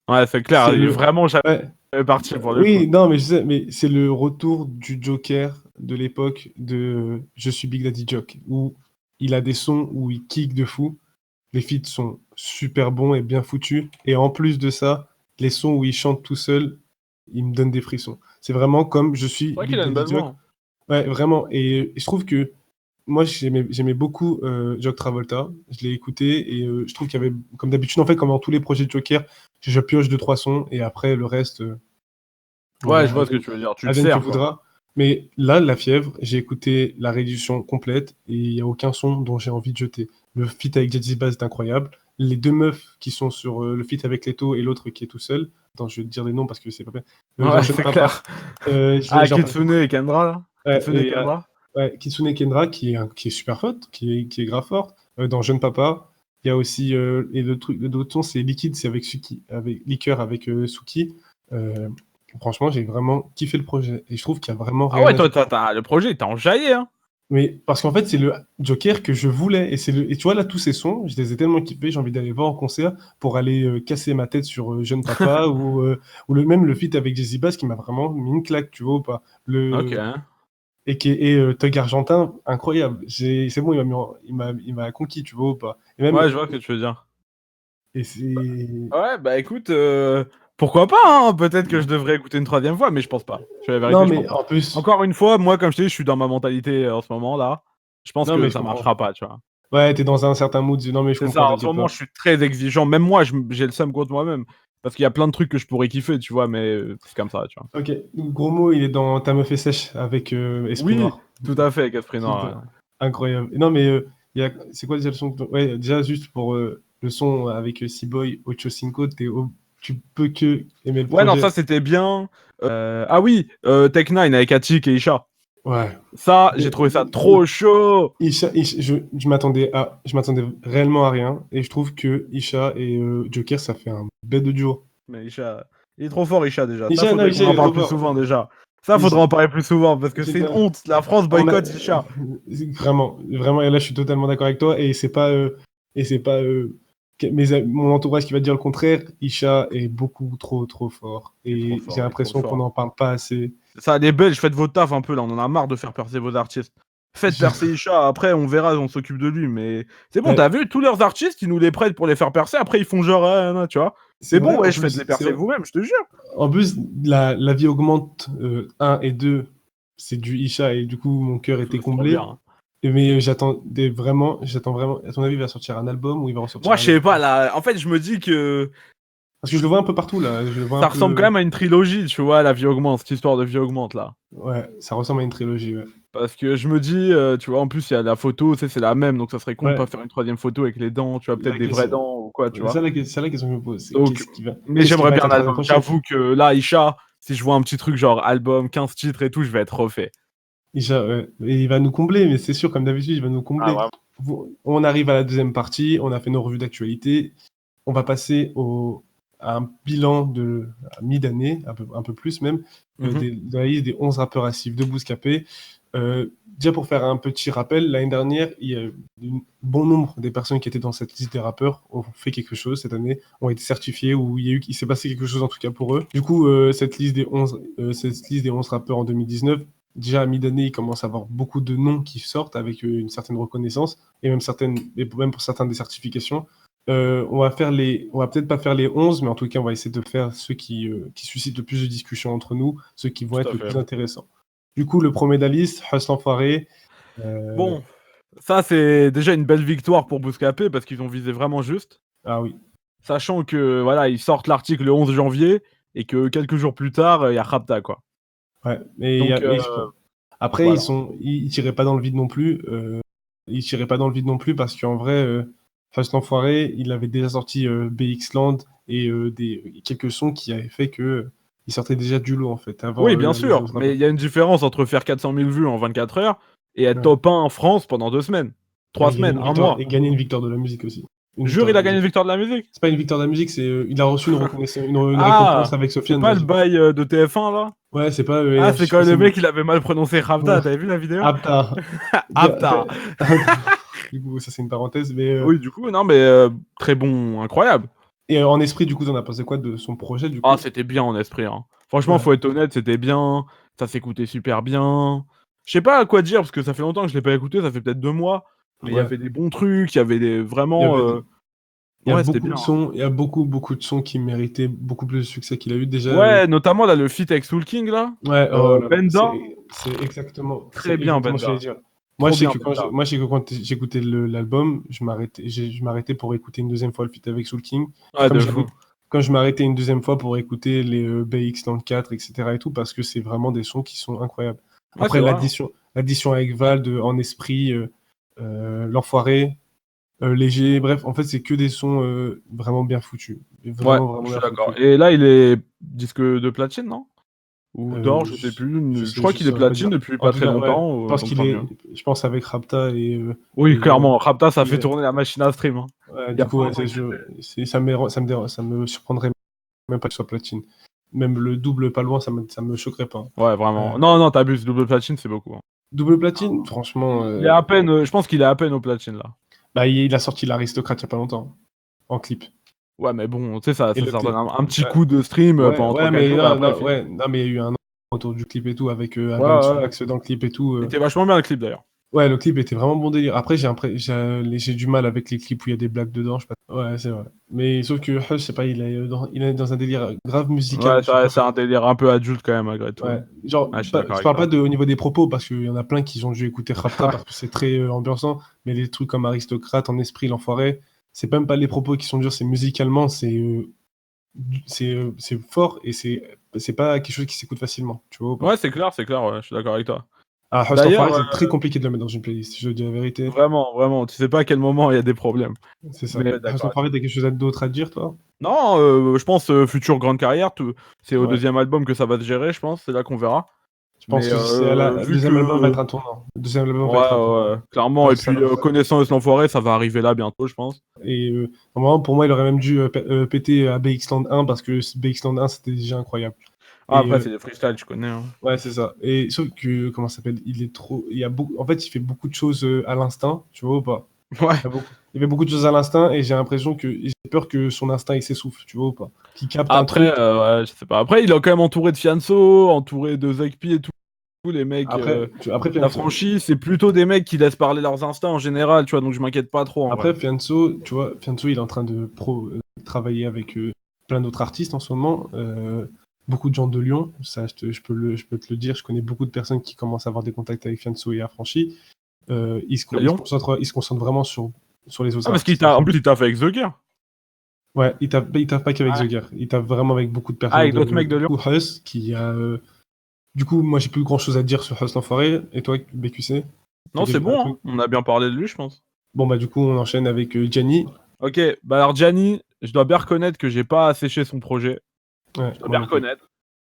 Ouais, c'est clair, il est vraiment jamais parti pour le coup. Oui, non, mais je sais, mais c'est le retour du Joker de l'époque de Je suis Big Daddy Joke, où il a des sons où il kick de fou, les feats sont super bons et bien foutus, et en plus de ça, les sons où il chante tout seul, il me donne des frissons. C'est vraiment comme Je suis Big Daddy Joke. Ouais, vraiment, et je trouve que moi, j'aimais beaucoup Jock Travolta. Je l'ai écouté et je trouve qu'il y avait, comme d'habitude, en fait, comme dans tous les projets de Joker, je pioche 2-3 sons et après, le reste... ouais, je vois ce que tu veux dire. Tu le sers, voudras. Mais là, La Fièvre, j'ai écouté la réédition complète et il n'y a aucun son dont j'ai envie de jeter. Le feat avec Jazzy Bass est incroyable. Les deux meufs qui sont sur le feat avec Leto et l'autre qui est tout seul. Attends, je vais te dire les noms parce que c'est pas bien. Ouais, c'est clair. Kitsune et Kendra, là. Kitsune et Kendra. Ouais, Kitsune Kendra qui est super forte, qui est grave forte. Dans Jeune Papa, il y a aussi et l'autre son c'est Liquide, c'est avec Suki, avec Liqueur avec Suki. Franchement, j'ai vraiment kiffé le projet et je trouve qu'il y a vraiment rien. Ah ouais, toi, le projet, t'as enjaillé, hein. Mais parce qu'en fait, c'est le Joker que je voulais et tu vois là tous ces sons, je les ai tellement kiffés, j'ai envie d'aller voir en concert pour aller casser ma tête sur Jeune Papa ou même le feat avec Jazzy Bass qui m'a vraiment mis une claque, tu vois ou pas. Ok. Et Thug Argentin, incroyable. C'est bon, il m'a conquis, tu vois ou pas. Et même, ouais, je vois ce que tu veux dire. Et c'est... Ouais, bah écoute, pourquoi pas, hein. Peut-être que je devrais écouter une troisième fois, mais je pense pas. Non, mais en plus... Encore une fois, moi, comme je t'ai dit, je suis dans ma mentalité en ce moment-là. Je pense que ça marchera pas, tu vois. Ouais, t'es dans un certain mood. Non, mais je comprends. C'est ça, en ce moment, je suis très exigeant. Même moi, j'ai le seum contre moi-même. Parce qu'il y a plein de trucs que je pourrais kiffer, tu vois, mais c'est comme ça, tu vois. Ok, Gros mot, il est dans Ta meuf est sèche avec Esprit Noir. Tout à fait, avec Esprit Noir. Ouais. Incroyable. Non, mais c'est quoi déjà le son Ouais, déjà, juste pour le son avec C-Boy, Ocho Cinco, tu peux que aimer le projet. Ouais, non, ça, c'était bien. Ah oui, Tech 9 avec Attic et Isha. Ouais. Ça, j'ai trouvé ça trop chaud. Isha, je m'attendais réellement à rien. Et je trouve que Isha et Joker, ça fait un bête de duo. Mais Isha, il est trop fort, Isha, déjà. Isha, ça, faudrait qu'on en parle plus souvent, déjà. Ça, faudra en parler plus souvent, parce que c'est une honte. La France boycotte Isha. Vraiment, vraiment, et là, je suis totalement d'accord avec toi. Et c'est pas... mon entourage qui va dire le contraire. Isha est beaucoup trop fort. Et j'ai l'impression qu'on n'en parle pas assez. Ça, les Belges, faites vos taf un peu, là. On en a marre de faire percer vos artistes. Faites percer Isha, après on verra, on s'occupe de lui. Mais c'est bon, t'as vu, tous leurs artistes, ils nous les prêtent pour les faire percer, après ils font genre, tu vois. C'est bon, ouais, je fais les percer vous-même, je te jure. En plus, la vie augmente 1 et 2, c'est du Isha, et du coup, mon cœur était comblé. Bien, hein. Mais j'attends vraiment. À ton avis, il va sortir un album ou il va ressortir? Moi, je sais pas, là. En fait, je me dis que. Parce que je le vois un peu partout, là. Ça ressemble quand même à une trilogie, tu vois, la vie augmente, cette histoire de vie augmente, là. Ouais, ça ressemble à une trilogie, ouais. Parce que je me dis, tu vois, en plus, il y a la photo, tu sais, c'est la même, donc ça serait con de pas faire une troisième photo avec les dents, tu vois, peut-être des vraies dents ou quoi, tu vois. C'est la question que je me pose. Mais j'aimerais bien un album. J'avoue que là, Isha, si je vois un petit truc genre album, 15 titres et tout, je vais être refait. Isha, ouais. Et il va nous combler, mais c'est sûr, comme d'habitude, il va nous combler. On arrive à la deuxième partie, on a fait nos revues d'actualité. On va passer à un bilan de mi-d'année, un peu plus même, de la liste des 11 rappeurs à suivre de Bouscapé. Déjà pour faire un petit rappel, l'année dernière, il y a un bon nombre des personnes qui étaient dans cette liste des rappeurs ont fait quelque chose cette année, ont été certifiés, ou il s'est passé quelque chose en tout cas pour eux. Du coup, cette liste des 11 rappeurs en 2019, déjà à mi-d'année, il commence à avoir beaucoup de noms qui sortent avec une certaine reconnaissance, et même pour certains des certifications. On va peut-être pas faire les 11, mais en tout cas, on va essayer de faire ceux qui suscitent le plus de discussions entre nous, ceux qui vont Tout être à le fait. plus intéressants. Du coup, le premier de la liste, Huss l'Enfoiré. Bon, ça, c'est déjà une belle victoire pour Bouscapé parce qu'ils ont visé vraiment juste. Ah oui. Sachant que, voilà, ils sortent l'article le 11 janvier et que quelques jours plus tard, il y a Rapta, quoi. Ouais, mais Donc, après, voilà. ils tiraient pas dans le vide non plus. Ils tiraient pas dans le vide non plus parce qu'en vrai, Huss l'Enfoiré, il avait déjà sorti BX Land et quelques sons qui avaient fait que il sortait déjà du lot en fait avant Oui, bien les sûr, autres mais albums. il y a une différence entre faire 400 000 vues en 24 heures et être Ouais. top 1 en France pendant 2 semaines, 3 semaines, un mois. Et gagner une victoire de la musique aussi. Une Jure, victoire de il la a gagné une musique. victoire de la musique? C'est pas une victoire de la musique, c'est il a reçu une reconnaissance, une récompense Ah! avec C'est Sofiane. pas le bail de TF1 là? Ouais, c'est pas Ah, ERF, c'est je sais quand pas si le mec il avait mal prononcé ouais. Rapta, t'avais vu la vidéo? Apta. Apta. Du coup, ça c'est une parenthèse, mais Oui, du coup, non, mais très bon, incroyable. et en esprit, du coup, t'en as pensé quoi de son projet, du Ah, coup? c'était bien en esprit, hein. Franchement, Ouais. faut être honnête, c'était bien, ça s'écoutait super bien. Je sais pas à quoi dire parce que ça fait longtemps que je l'ai pas écouté, ça fait peut-être 2 mois, mais il y Ouais. avait des bons trucs, il y avait des Il y vraiment, avait il y a ouais, c'était beaucoup bien, de hein. sons, il y a beaucoup de sons qui méritaient beaucoup plus de succès qu'il a eu déjà. Ouais, notamment là, le feat avec Soul King là, Ouais, oh là là, Benda, c'est très bien exactement ce que j'allais Benda, dire. trop bien Benda. Moi, je sais que quand j'écoutais l'album, je m'arrêtais pour écouter une deuxième fois le feat avec Soul King. Ouais, de fou. Quand je m'arrêtais une deuxième fois pour écouter les BX94, etc. et tout, parce que c'est vraiment des sons qui sont incroyables. Ouais, c'est Après, vrai, hein. l'addition avec Vald, En Esprit, L'Enfoiré, Léger, bref, en fait, c'est que des sons vraiment bien foutus. Ouais, Vraiment je suis bien d'accord. foutus. Et là, il est disque de platine, non? Ou d'or, je sais plus. Je crois qu'il est saurais pas platine dire. depuis En pas tout très cas, ouais, longtemps, donc tant mieux. je pense avec Rapta Oui, et clairement, Rapta, ça fait mais, tourner la machine à stream, hein. ouais, Il y du a coup, pas ouais, longtemps qu'il était ça me surprendrait même pas que ce soit platine. Même le double pas loin, ça me choquerait pas. ouais, vraiment. Euh, Non, non, tu abuses, double platine, c'est beaucoup, hein. Double platine, franchement, Il est à peine, je pense qu'il est à peine au platine, là. bah, il a sorti l'Aristocrate il y a pas longtemps, en clip. Ouais, mais bon, tu sais, ça Et le ça donne clip, un petit ouais, coup de stream, pendant ouais, 3-4 mais jours et après non, mais il y a eu un autour du clip et tout, avec ouais, Avan ouais, ouais. Sumax dans le clip et tout. Il était vachement bien le clip, d'ailleurs. Ouais, le clip était vraiment bon délire. Après, j'ai du mal avec les clips où il y a des blagues dedans. Je sais pas. Ouais, c'est vrai. Mais sauf que Hush, je sais pas, il est dans un délire grave Ouais, musical. Je sais pas. c'est un délire un peu adulte quand même, malgré tout, Ouais. hein. Genre, Ouais, je suis d'accord je avec parle toi. pas au niveau des propos, parce qu'il y en a plein qui ont dû écouter Rapta Ouais. parce que c'est très ambiançant. Mais les trucs comme Aristocrate, En Esprit, L'Enfoiré, c'est même pas les propos qui sont durs, c'est musicalement, c'est fort et c'est pas quelque chose qui s'écoute facilement. Tu vois ou pas? Ouais, c'est clair, ouais, je suis d'accord avec toi. Ah, Hush, D'ailleurs, L'Enfoiré, c'est très compliqué de le mettre dans une playlist, je dis la vérité. vraiment, vraiment, tu sais pas à quel moment il y a des problèmes. C'est ça. Mais Hush, d'accord avec L'Enfoiré, toi. t'as quelque chose d'autre à dire, toi? Non, je pense, future grande carrière, c'est au Ouais. 2e album que ça va se gérer, je pense, c'est là qu'on verra. Je pense Mais que le vu deuxième album va que être un tournant. Le deuxième album va ouais, être un ouais, tournant. ouais, clairement Genre, et puis, connaissant l'enfoiré, ça va arriver là bientôt, je pense. et normalement, pour moi, il aurait même dû péter à BX Land 1 parce que BX Land 1, c'était déjà incroyable. Ah, Et après, c'est des freestyles, tu connais, hein. ouais, c'est ça. Et sauf que, comment ça s'appelle? Il est trop. Il y a beaucoup... En fait, il fait beaucoup de choses à l'instinct, tu vois ou pas? Ouais. Il fait beaucoup de choses à l'instinct et j'ai l'impression que. J'ai peur que son instinct il s'essouffle, tu vois ou pas? Qu'il capte un Après, truc. ouais, je sais pas. Après, il est quand même entouré de Fianso, entouré de Zekpi et tout. Tous les mecs, Après, de la franchise, c'est plutôt des mecs qui laissent parler leurs instincts en général, tu vois, donc je m'inquiète pas trop en vrai. Après, Fianso, tu vois, Fianso, il est en train de travailler avec plein d'autres artistes en ce moment. Beaucoup de gens de Lyon, ça, je peux te le dire. Je connais beaucoup de personnes qui commencent à avoir des contacts avec Fianso et Affranchi. À Lyon? Il se concentre vraiment sur les autres Ah, parce qu'il artistes. t'a, en plus, il t'a fait avec The Gear. Ouais, il tape pas qu'avec Ouais. The Gear. Il tape vraiment avec beaucoup de Ah, personnes avec d'autres mecs de du Lyon. coup, Huss, qui a. Du coup, moi, j'ai plus grand chose à dire sur Huss l'Enfoiré. Et toi, BQC? Non, c'est Un bon, hein. truc. On a bien parlé de lui, je pense. Bon, bah, du coup, on enchaîne avec Gianni. Ok, bah alors Gianni, je dois bien reconnaître que j'ai pas asséché son projet. Ouais, Je dois moi bien non plus. reconnaître.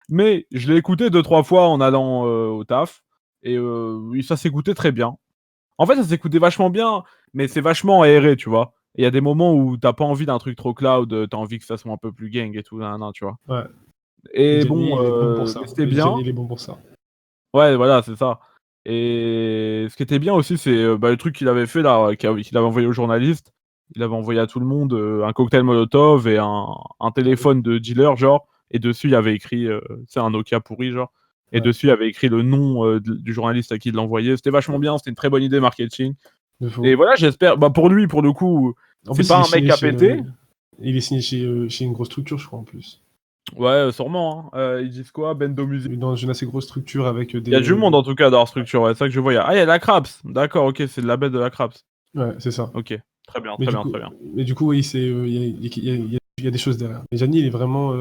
Mais je l'ai écouté 2-3 fois en allant au taf. Et oui, ça s'écoutait très bien. En fait, ça s'écoutait vachement bien, mais c'est vachement aéré, tu vois. Il y a des moments où t'as pas envie d'un truc trop cloud, t'as envie que ça soit un peu plus gang et tout, nan, nan, tu vois. Ouais. Et Et Gianni, bon, il est bon pour mais ça. c'était Et Gianni, bien. il est bon pour ça. Ouais, voilà, c'est ça. Et ce qui était bien aussi, c'est bah, le truc qu'il avait fait là, qu'il avait envoyé aux journalistes. Il avait envoyé à tout le monde un cocktail Molotov et un téléphone de dealer, genre. Et dessus, il y avait écrit, c'est un Nokia pourri, genre. Et Ouais, dessus, il y avait écrit le nom du journaliste à qui il l'envoyait. C'était vachement bien, c'était une très bonne idée marketing. de Et fou. voilà, j'espère, bah pour lui, pour le coup, En C'est plus, pas il est un mec signé qui a chez, pété? il est signé chez une grosse structure, je crois, en plus. Ouais, sûrement. Hein. Ils disent quoi? Bendo Music. Dans une assez grosse structure avec Il y a du monde des... en tout cas dans leur structure, ouais, c'est ça que je vois. Ah, il y a la Craps. D'accord, ok, c'est le label de la Craps. Ouais, c'est ça. Ok, très bien, Mais très du bien, coup, très bien. oui, il y a des choses derrière. Mais Gianni, il est vraiment...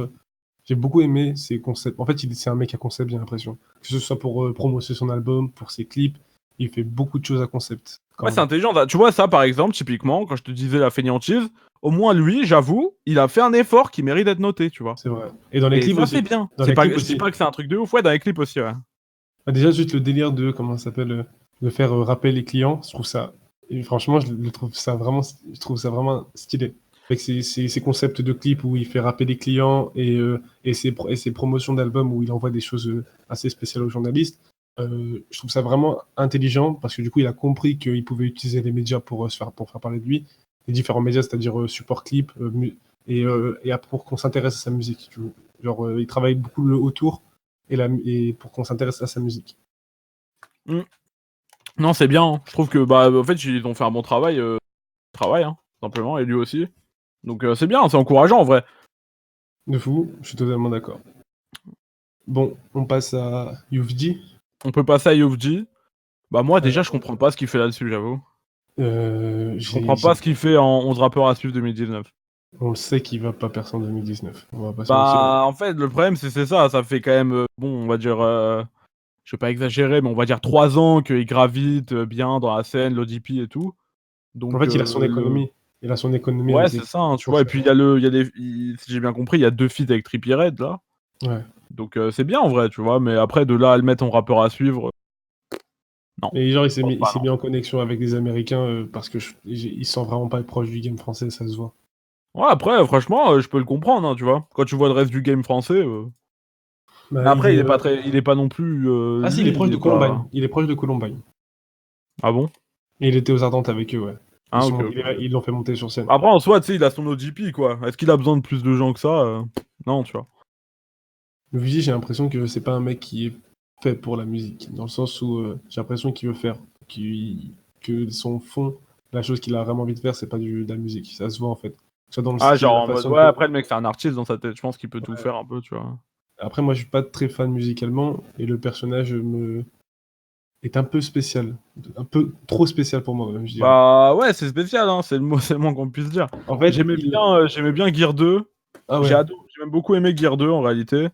j'ai beaucoup aimé ses concepts. En fait, c'est un mec à concept, j'ai l'impression. Que ce soit pour promouvoir son album, pour ses clips, il fait beaucoup de choses à concept, quand Ouais, c'est même. intelligent. Tu vois, ça par exemple, typiquement, quand je te disais la fainéantise, au moins lui, j'avoue, il a fait un effort qui mérite d'être noté, tu vois. C'est vrai. Et dans les Et clips ça, c'est aussi. bien. Dans les clips Je dis aussi. pas que c'est un truc de ouf, ouais, dans les clips aussi, ouais. Ah, déjà, juste le délire de, comment ça s'appelle, de faire rappeler les clients, je trouve ça... Et franchement, je trouve ça vraiment stylé. Avec ses concepts de clips où il fait rappeler les clients et ses promotions d'albums où il envoie des choses assez spéciales aux journalistes. Je trouve ça vraiment intelligent parce que du coup, il a compris qu'il pouvait utiliser les médias pour faire parler de lui. Les différents médias, c'est-à-dire support clip pour qu'on s'intéresse à sa musique. Tu vois. Genre, il travaille beaucoup le autour et pour qu'on s'intéresse à sa musique. Mm. Non, c'est bien. Hein. Je trouve que, bah, en fait, ils ont fait un bon travail, hein, simplement, et lui aussi. Donc, c'est bien, c'est encourageant en vrai. De fou, je suis totalement d'accord. Bon, on passe à UFG. On peut passer à UFG. Bah, moi, Euh, déjà, je comprends pas ce qu'il fait là-dessus, j'avoue. Je comprends pas j'ai ce qu'il fait en 11 rappeurs à suivre 2019. On le sait qu'il va pas percer en 2019. On va pas se mentir. Bah, en fait, le problème, c'est ça. Ça fait quand même, bon, on va dire, je vais pas exagérer, mais on va dire 3 ans qu'il gravite bien dans la scène, l'ODP et tout. En Donc, fait, il a son le... économie. Il a son économie Ouais, avec c'est les ça, hein, tu pour vois. Et faire. puis, si j'ai bien compris, il y a 2 feats avec Trippie Redd, là. Ouais. Donc, c'est bien en vrai, tu vois. Mais après, de là à le mettre en rappeur à suivre, non. Et genre, Je pense il pas, s'est non. mis en connexion avec des Américains parce que il sent vraiment pas proche du game français, ça se voit. Ouais, après, franchement, je peux le comprendre, hein, tu vois. Quand tu vois le reste du game français. Mais Bah, après, il est pas non plus. Ah si, il est Lui, proche il de est pas. Columbine. Il est proche de Columbine. Ah bon? Et il était aux Ardentes avec eux, ouais. Ah, ok, ok. Ils l'ont fait monter sur scène. Après, en soi, tu sais, il a son OGP, quoi. Est-ce qu'il a besoin de plus de gens que ça? Non, tu vois. Le Vigi, j'ai l'impression que c'est pas un mec qui est fait pour la musique, dans le sens où j'ai l'impression qu'il veut faire, que son fond, la chose qu'il a vraiment envie de faire, c'est pas de la musique. Ça se voit en fait. Soit dans le Ah, style, genre la en mode, façon ouais, que. après, le mec, c'est un artiste dans sa tête. Je pense qu'il peut tout Ouais. faire un peu, tu vois. Après, moi, je suis pas très fan musicalement et le personnage est un peu spécial, un peu trop spécial pour moi, même, je dirais. Bah, ouais, c'est spécial, hein. C'est le mot, c'est le moins qu'on puisse dire. En fait, J'aimais bien Gear 2. ah ouais. J'ai même beaucoup aimé Gear 2, en réalité.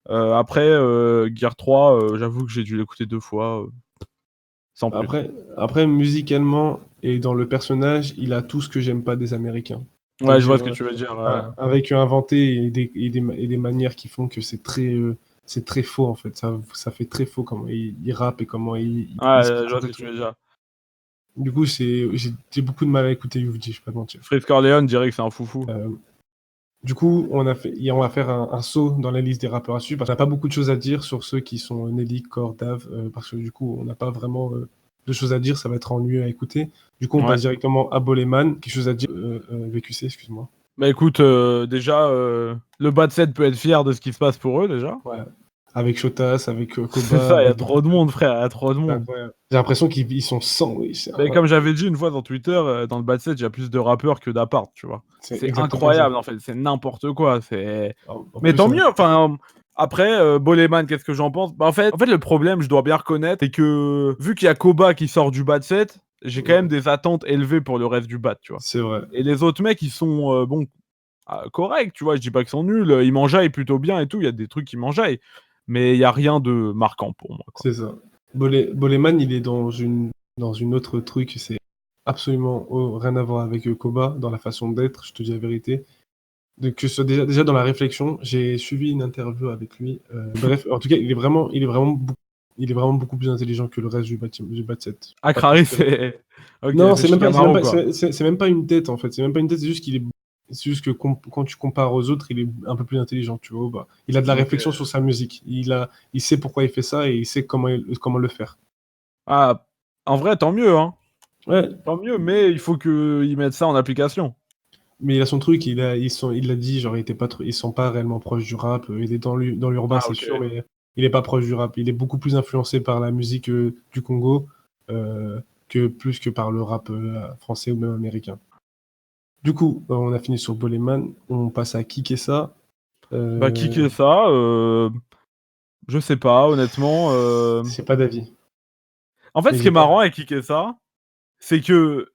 Après, Gear 3, j'avoue que j'ai dû l'écouter 2 fois, sans plus. Après, musicalement et dans le personnage, il a tout ce que j'aime pas des Américains. Ouais, je vois C'est-à-dire ce que tu veux dire. un vécu inventé et des manières qui font que c'est très faux en fait. Ça fait très faux comment il rappe et comment il Ouais, se je vois présente ce et que tu tout. veux dire. Du coup, j'ai beaucoup de mal à écouter UFG, je vais pas te mentir. Freeze Corleone dirait que c'est un foufou. Euh, du coup, on va faire un saut dans la liste des rappeurs à suivre parce qu'on n'a pas beaucoup de choses à dire sur ceux qui sont Nelly, Core, Dave, parce que du coup, on n'a pas vraiment de choses à dire, ça va être ennuyeux à écouter. Du coup, on Ouais. passe directement à Boleman, quelque chose à dire, VQC, excuse-moi. Bah écoute, déjà, le bas de 7 peut être fier de ce qui se passe pour eux, déjà. Ouais. Avec Shotas, avec C'est Koba, ça, il y a avec trop de monde, frère, il y a trop de c'est monde. incroyable. J'ai l'impression qu'ils sont 100, oui, c'est Mais incroyable. comme j'avais dit une fois dans Twitter, dans le bas de 7, il y a plus de rappeurs que d'appart, tu vois. C'est C'est exactement ça. incroyable, en fait, c'est n'importe quoi. En Mais plus, tant on a... mieux, enfin. Après, Boleman, qu'est-ce que j'en pense? Bah en fait, le problème, je dois bien reconnaître, c'est que vu qu'il y a Koba qui sort du bas de 7, j'ai quand même ouais, des attentes élevées pour le reste du bas, tu vois. c'est vrai. Et les autres mecs, ils sont, bon, corrects, tu vois. Je dis pas qu'ils sont nuls, ils m'enjaillent plutôt bien et tout. Il y a des trucs qui m'enjaillent. Mais il y a rien de marquant pour moi, quoi. C'est ça. Boleman, il est dans une autre truc. C'est absolument rien à voir avec Koba dans la façon d'être, je te dis la vérité. Donc, déjà dans la réflexion, j'ai suivi une interview avec lui. Bref, en tout cas, il est vraiment beaucoup plus intelligent que le reste du bas de set. Pas Akrari, plus. c'est. Ok, Non, c'est Shikamaru, quoi. c'est même pas une tête en fait. C'est même pas une tête, c'est juste que quand tu compares aux autres, il est un peu plus intelligent, tu vois. Bah, il a de la Ok. réflexion sur sa musique. Il sait pourquoi il fait ça et il sait comment le faire. Ah, en vrai, tant mieux, hein. Ouais, Tant mieux, mais il faut qu'ils mettent ça en application. mais il a son truc. Il l'a dit, genre, ils sont pas réellement proches du rap. Il est dans l'urbain, Ah, c'est ok. sûr, mais il est pas proche du rap. Il est beaucoup plus influencé par la musique du Congo euh, que plus que par le rap français ou même américain. Du coup, on a fini sur Boleman, on passe à Kikessa. Bah, qui est ça je sais pas, honnêtement. C'est pas d'avis. En fait, Mais ce qui est j'ai pas. marrant avec Kikessa, c'est que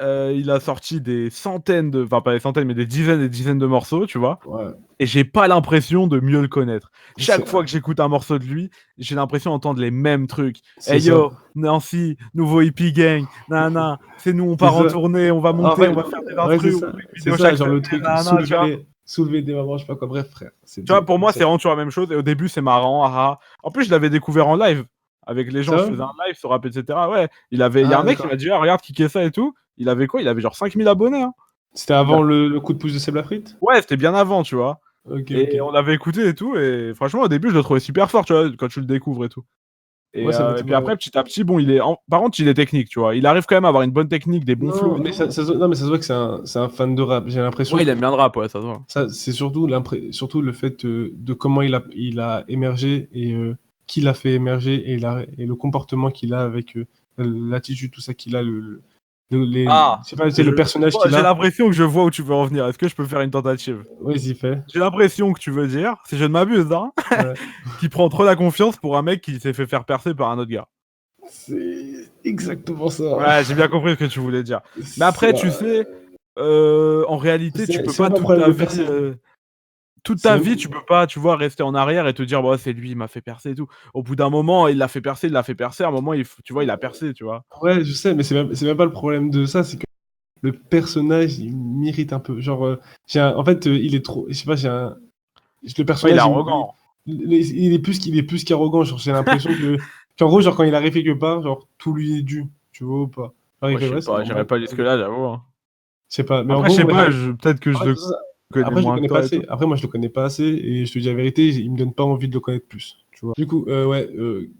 il a sorti des centaines de, enfin pas des centaines, mais des dizaines et des dizaines de morceaux, tu vois. Ouais. Et j'ai pas l'impression de mieux le connaître. Chaque C'est fois que j'écoute un morceau de lui, j'ai l'impression d'entendre les mêmes trucs. c'est Hey ça. yo, Nancy, nouveau hippie gang, nanana, c'est nous, on C'est part en ça. tournée, on va En monter, fait, on va faire des ouais, c'est instrus, on ça. fait une C'est vidéo ça, chaque genre le semaine, truc nanana, tu vois. soulever des mamans, je sais pas quoi. Bref, frère. Tu vois, pour moi, c'est vraiment toujours la même chose. Et au début, c'est marrant. Ah. En plus, je l'avais découvert en live. Avec les gens, Ça je va? faisais un live sur rap, etc. Ouais, il y a un Ah, mec qui m'a d'accord. dit, ah, regarde, qui est ça et tout. Il avait quoi? Il avait genre 5000 abonnés. Hein. C'était Il a- avant le coup de pouce de Seb Lafrite? Ouais, c'était bien avant, tu vois. Ok, Et ok. on l'avait écouté et tout. Et franchement, au début, je le trouvais super fort, tu vois, quand tu le découvres et tout. Moi, ça Et m'était puis pas. après, petit à petit, bon, par contre, il est technique, tu vois. Il arrive quand même à avoir une bonne technique, des bons flows Non, et mais tout. non, mais ça se voit que c'est un fan de rap. J'ai l'impression Ouais, il que aime bien le rap, ouais, ça se voit. ça, c'est surtout le fait de comment il a émergé et qui l'a fait émerger et le comportement qu'il a avec l'attitude, tout ça qu'il a, Ah, je sais pas, c'est le personnage qu'il j'ai a. l'impression que je vois où tu veux en venir. Est-ce que je peux faire une tentative? Vas-y, fait. J'ai l'impression que tu veux dire, si je ne m'abuse, hein, Ouais. qui prend trop la confiance pour un mec qui s'est fait faire percer par un autre gars. C'est exactement ça. Ouais, j'ai bien compris ce que tu voulais dire. Mais C'est après, tu sais, en réalité, tu peux c'est pas même pas un problème de percer. toute C'est ta même. vie, tu peux pas, tu vois, rester en arrière et te dire, bah, c'est lui, il m'a fait percer et tout. Au bout d'un moment, il l'a fait percer, il l'a fait percer. À un moment, tu vois, il a percé, tu vois. Ouais, je sais, mais c'est même pas le problème de ça, c'est que le personnage, il m'irrite un peu. Genre, en fait, il est trop. Je sais pas, le Ouais, il est personnage, arrogant. il est plus qu'arrogant. Genre, j'ai l'impression qu'en gros, genre, quand il arrive quelque part, genre, tout lui est dû. Tu vois ou pas? Genre, il Moi, je fait, sais ouais, c'est pas, j'irai normal. pas jusque-là, j'avoue. Hein. Je sais pas, mais en Après, je gros, sais moi, pas, peut-être que je après, le connais après, je le moins que connais pas toi et assez. tout. Après, moi, je le connais pas assez, et je te dis la vérité, il me donne pas envie de le connaître plus. Tu vois. Du coup, ouais,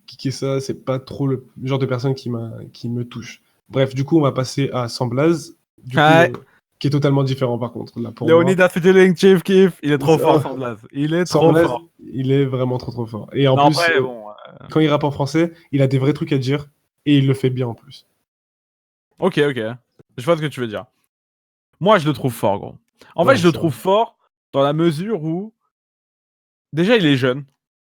qui est ça, c'est pas trop le genre de personne qui me touche. Bref, du coup, on va passer à Samblaz, du coup, Ouais. qui est totalement différent par contre, là, pour moi. Leonidas featuring Chief Keef, il est trop fort, Ça- Sandblaz. Il est trop Samblaz, fort. il est vraiment trop trop fort. Et en Non, plus, après, bon. quand il rappe en français, il a des vrais trucs à dire, et il le fait bien en plus. Ok, ok. Je vois ce que tu veux dire. Moi, je le trouve fort, gros. En fait, Ouais, je le c'est vrai. trouve fort dans la mesure où, déjà, il est jeune.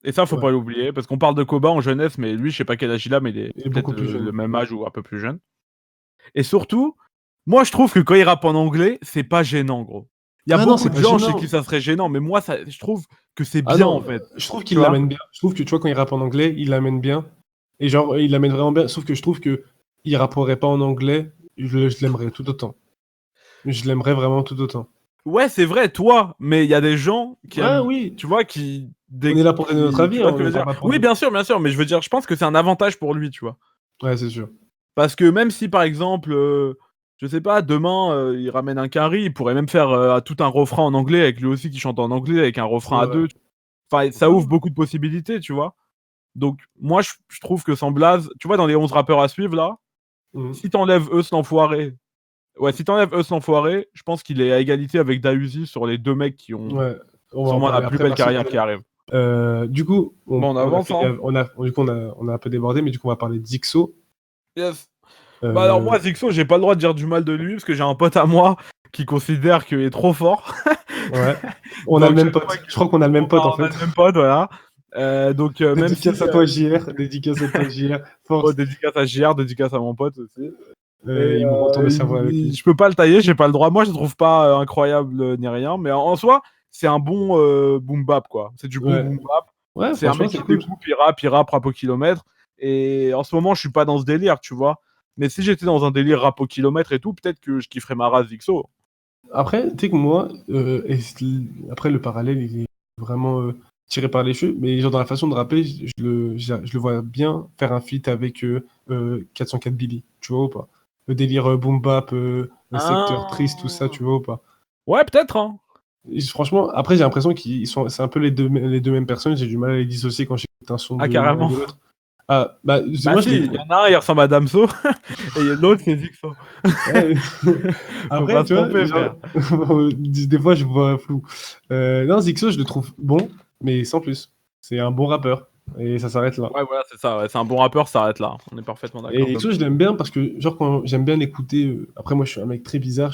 Et ça, faut Ouais, pas l'oublier. Parce qu'on parle de Koba en jeunesse, mais lui, je sais pas quel âge il a, mais il est il est peut-être beaucoup plus le jeune. même âge ou un peu plus jeune. Et surtout, moi, je trouve que quand il rappe en anglais, c'est pas gênant, gros. Il y a Ah non, beaucoup c'est de pas gens chez qui gênant. ça serait gênant, mais moi, je trouve que c'est Ah bien, en non, fait. je trouve Tu qu'il vois? l'amène bien. Je trouve que tu vois, quand il rappe en anglais, il l'amène bien. Et genre, il l'amène vraiment bien. Sauf que je trouve que il rapperait pas en anglais, je l'aimerais tout autant. Je l'aimerais vraiment tout autant. Ouais, c'est vrai, toi, mais il y a des gens qui Ouais, aiment, oui. tu vois, On est là pour donner notre tu avis, hein, vois ce que on je ne veux parle dire? pas pour Oui, nous. bien sûr, mais je veux dire, je pense que c'est un avantage pour lui, tu vois. Ouais, c'est sûr. Parce que même si, par exemple, je sais pas, demain, il ramène un carry, il pourrait même faire tout un refrain en anglais avec lui aussi qui chante en anglais, avec un C'est refrain à vrai. deux. Enfin, ça ouvre beaucoup de possibilités, tu vois. Donc, moi, je trouve que sans Blaze, tu vois, dans les 11 rappeurs à suivre, là, Mhm. si t'enlèves Eus l'enfoiré, ouais, si t'enlèves Eus l'enfoiré, je pense qu'il est à égalité avec Dayuzi sur les deux mecs qui ont Ouais, on va en sûrement la parler plus après. belle Merci. carrière qui arrive. Du coup, Bon, on on a avance, fait, hein. du coup, on a un peu débordé, mais du coup, on va parler d'Ixo. Yes. Bah alors Euh, moi, Zixo, j'ai pas le droit de dire du mal de lui, parce que j'ai un pote à moi qui considère qu'il est trop fort. ouais. On a le Donc même chaque fois pote. Je crois qu'on a le même pote, en on a fait. le même pote, voilà. Donc même si... Dédicace à toi, JR. Dédicace à toi, JR. bon, Force. dédicace à JR, dédicace à mon pote aussi. Et Il me retourne le cerveau avec lui. je peux pas le tailler, j'ai pas le droit. Moi, je le trouve pas incroyable ni rien, mais en soi, c'est un bon boom bap, quoi. C'est du bon Ouais. boom bap. Ouais, C'est un franchement, mec c'est qui cool. découpe, rap au kilomètre. Et en ce moment, je suis pas dans ce délire, tu vois. Mais si j'étais dans un délire rap au kilomètre et tout, peut-être que je kifferais ma race Zixo. Après, tu sais que moi, après, le parallèle, il est vraiment tiré par les cheveux, mais genre dans la façon de rapper, je le vois bien faire un feat avec 404 Billy, tu vois ou pas? Le délire boom bap, secteur triste, tout ça, Ah. tu vois ou pas? Ouais, peut-être, hein. Franchement, après, j'ai l'impression c'est un peu les deux mêmes personnes, j'ai du mal à les dissocier quand j'écoute un son Ah, de l'un et carrément. de l'autre. Ah, bah, Bah moi, je si, les. il y en a un, il ressemble à Damso, et l'autre, c'est Zixo. Ouais. Faut Après, pas se tu vois, tromper, genre, frère. des fois, je vois flou. Non, Zixo, je le trouve bon, mais sans plus. C'est un bon rappeur, et ça s'arrête là. Ouais, voilà, c'est ça. Ouais. C'est un bon rappeur, ça arrête là. On est parfaitement Et d'accord. Zixo, je l'aime bien parce que, genre, quand j'aime bien l'écouter. Après, moi, je suis un mec très bizarre.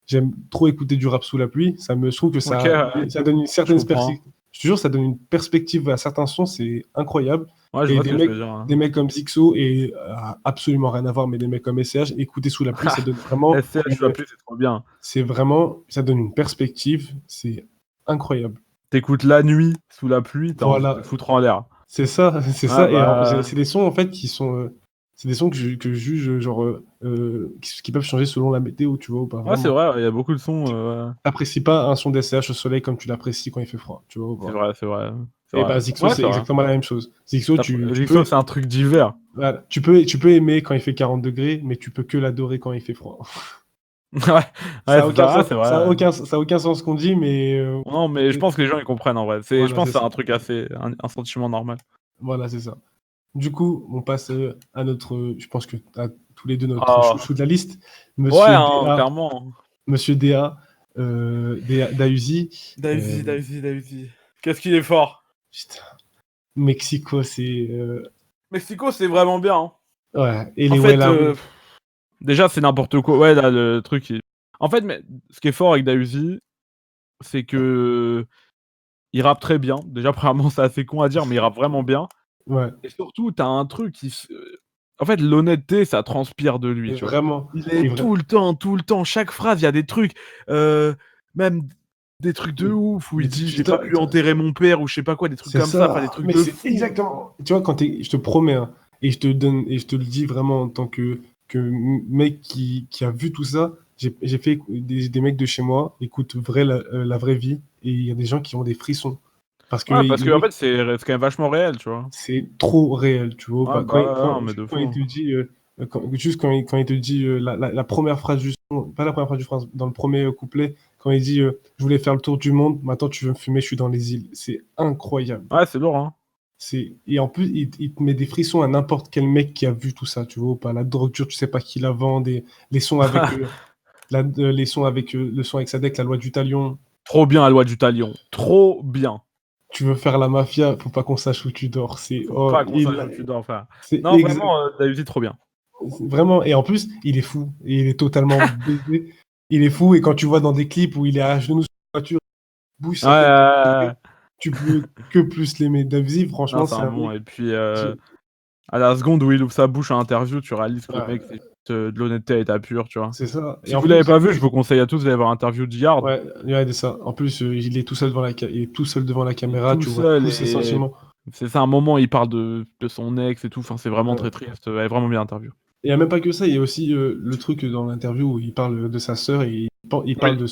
j'aime trop écouter du rap sous la pluie. Je trouve que ça, Ok, ça donne une certaine je comprends. perspective. Je te jure, ça donne une perspective à certains sons, c'est incroyable. Ouais, je Et vois ce que tu veux dire. des mecs comme Zixo et absolument rien à voir, mais des mecs comme SCH, écouter sous la pluie, ça donne vraiment SCH sous la pluie, c'est trop bien. ça donne une perspective, c'est incroyable. T'écoutes la nuit sous la pluie, t'as envie de Voilà, te foutre en l'air. c'est ça, c'est Ah ça. Et bah. c'est des sons en fait qui sont, c'est des sons que je juge genre qui peuvent changer selon la météo, tu vois ou pas Ouais, c'est vraiment. vrai, il y a beaucoup de sons. T'apprécies pas un son d'SCH au soleil comme tu l'apprécies quand il fait froid, tu vois ou C'est pas. vrai, c'est vrai. C'est Et vrai. bah Zixo Ouais, c'est c'est vrai. exactement la même chose. Zixo tu Jigsaw, peux c'est un truc d'hiver. voilà, tu peux aimer quand il fait 40 degrés, mais tu peux que l'adorer quand il fait froid. Ouais, ouais, c'est ça. Ah, c'est vrai. Ça a aucun sens ce qu'on dit, mais Non, mais je pense que les gens ils comprennent en vrai. Je voilà, pense c'est que c'est ça. un truc assez, un sentiment normal. Voilà, c'est ça. Du coup, on passe à notre, je pense que à tous les deux notre Ah, chouchou de la liste, ouais, Monsieur hein, DA, clairement. Monsieur DA, Dausi. Dausi. Qu'est-ce qu'il est fort. Putain, Mexico, c'est Mexico, c'est vraiment bien. Hein. ouais. Et En les fait, Wella, déjà, c'est n'importe quoi. Ouais, là, le truc. En fait, mais, ce qui est fort avec Dausi, c'est que il rappe très bien. Déjà, premièrement, c'est assez con à dire, mais il rappe vraiment bien. ouais. Et surtout, t'as un truc en fait, l'honnêteté, ça transpire de lui, Et tu vois? vraiment, Il et est vrai. tout le temps, chaque phrase, il y a des trucs, même des trucs de ouf où Mais il dit: tu «J'ai pas pu enterrer mon père» ou je sais pas quoi, des trucs c'est comme ça, enfin des ça, trucs mais de c'est fou. exactement. Tu vois, je te promets, hein, et je te donne, et je te le dis vraiment en tant que mec qui a vu tout ça, j'ai fait des mecs de chez moi écoutent la vraie vie, et il y a des gens qui ont des frissons. Parce que Ouais, parce les qu'en mecs, fait, c'est quand même vachement réel, tu vois? c'est trop réel, tu vois. Ouais, Pas, bah, ouais, non, mais juste de quand il fou. te dit, quand il te dit la première phrase du son, pas la première phrase du phrase, dans le premier couplet, quand il dit je voulais faire le tour du monde, maintenant tu veux me fumer, je suis dans les îles. C'est incroyable. Ouais, c'est lourd, hein. Et en plus, il te met des frissons à n'importe quel mec qui a vu tout ça, tu vois, ou pas. La drogue dure, tu sais pas qui la vend, les sons avec, les sons avec le son avec Sadek, la loi du talion. Trop bien la loi du talion, trop bien. Tu veux faire la mafia, faut pas qu'on sache où tu dors. Faut pas qu'on sache où tu dors, frère. C'est Non, exact, vraiment, Dahuzi, trop bien. vraiment. Et en plus, il est fou. Et il est totalement baisé. Il est fou. Et quand tu vois dans des clips où il est à genoux sur la voiture, il bouge Ouais, sa tête, ouais. tu peux que plus l'aimer. Davzi, Non, franchement, c'est c'est un un bon mec. et puis, j'ai- à la seconde où il ouvre sa bouche à l'interview, tu réalises que le mec, ouais, c'est juste, de l'honnêteté à l'état pur, tu vois? c'est ça. Et Si en vous l'avez plus, pas vu, je vous conseille à tous d'aller voir l'interview de Yard. ouais, regardez ça. En plus, il est tout seul il est tout seul devant la Il est caméra. tout Tu vois seul tous ses et sentiments. c'est ça, un moment, où il parle de son ex et tout, enfin, c'est vraiment très Ouais. triste, elle est vraiment bien l'interview. Et il n'y a même pas que ça. Il y a aussi le truc dans l'interview où il parle de sa sœur et il parle Oui. de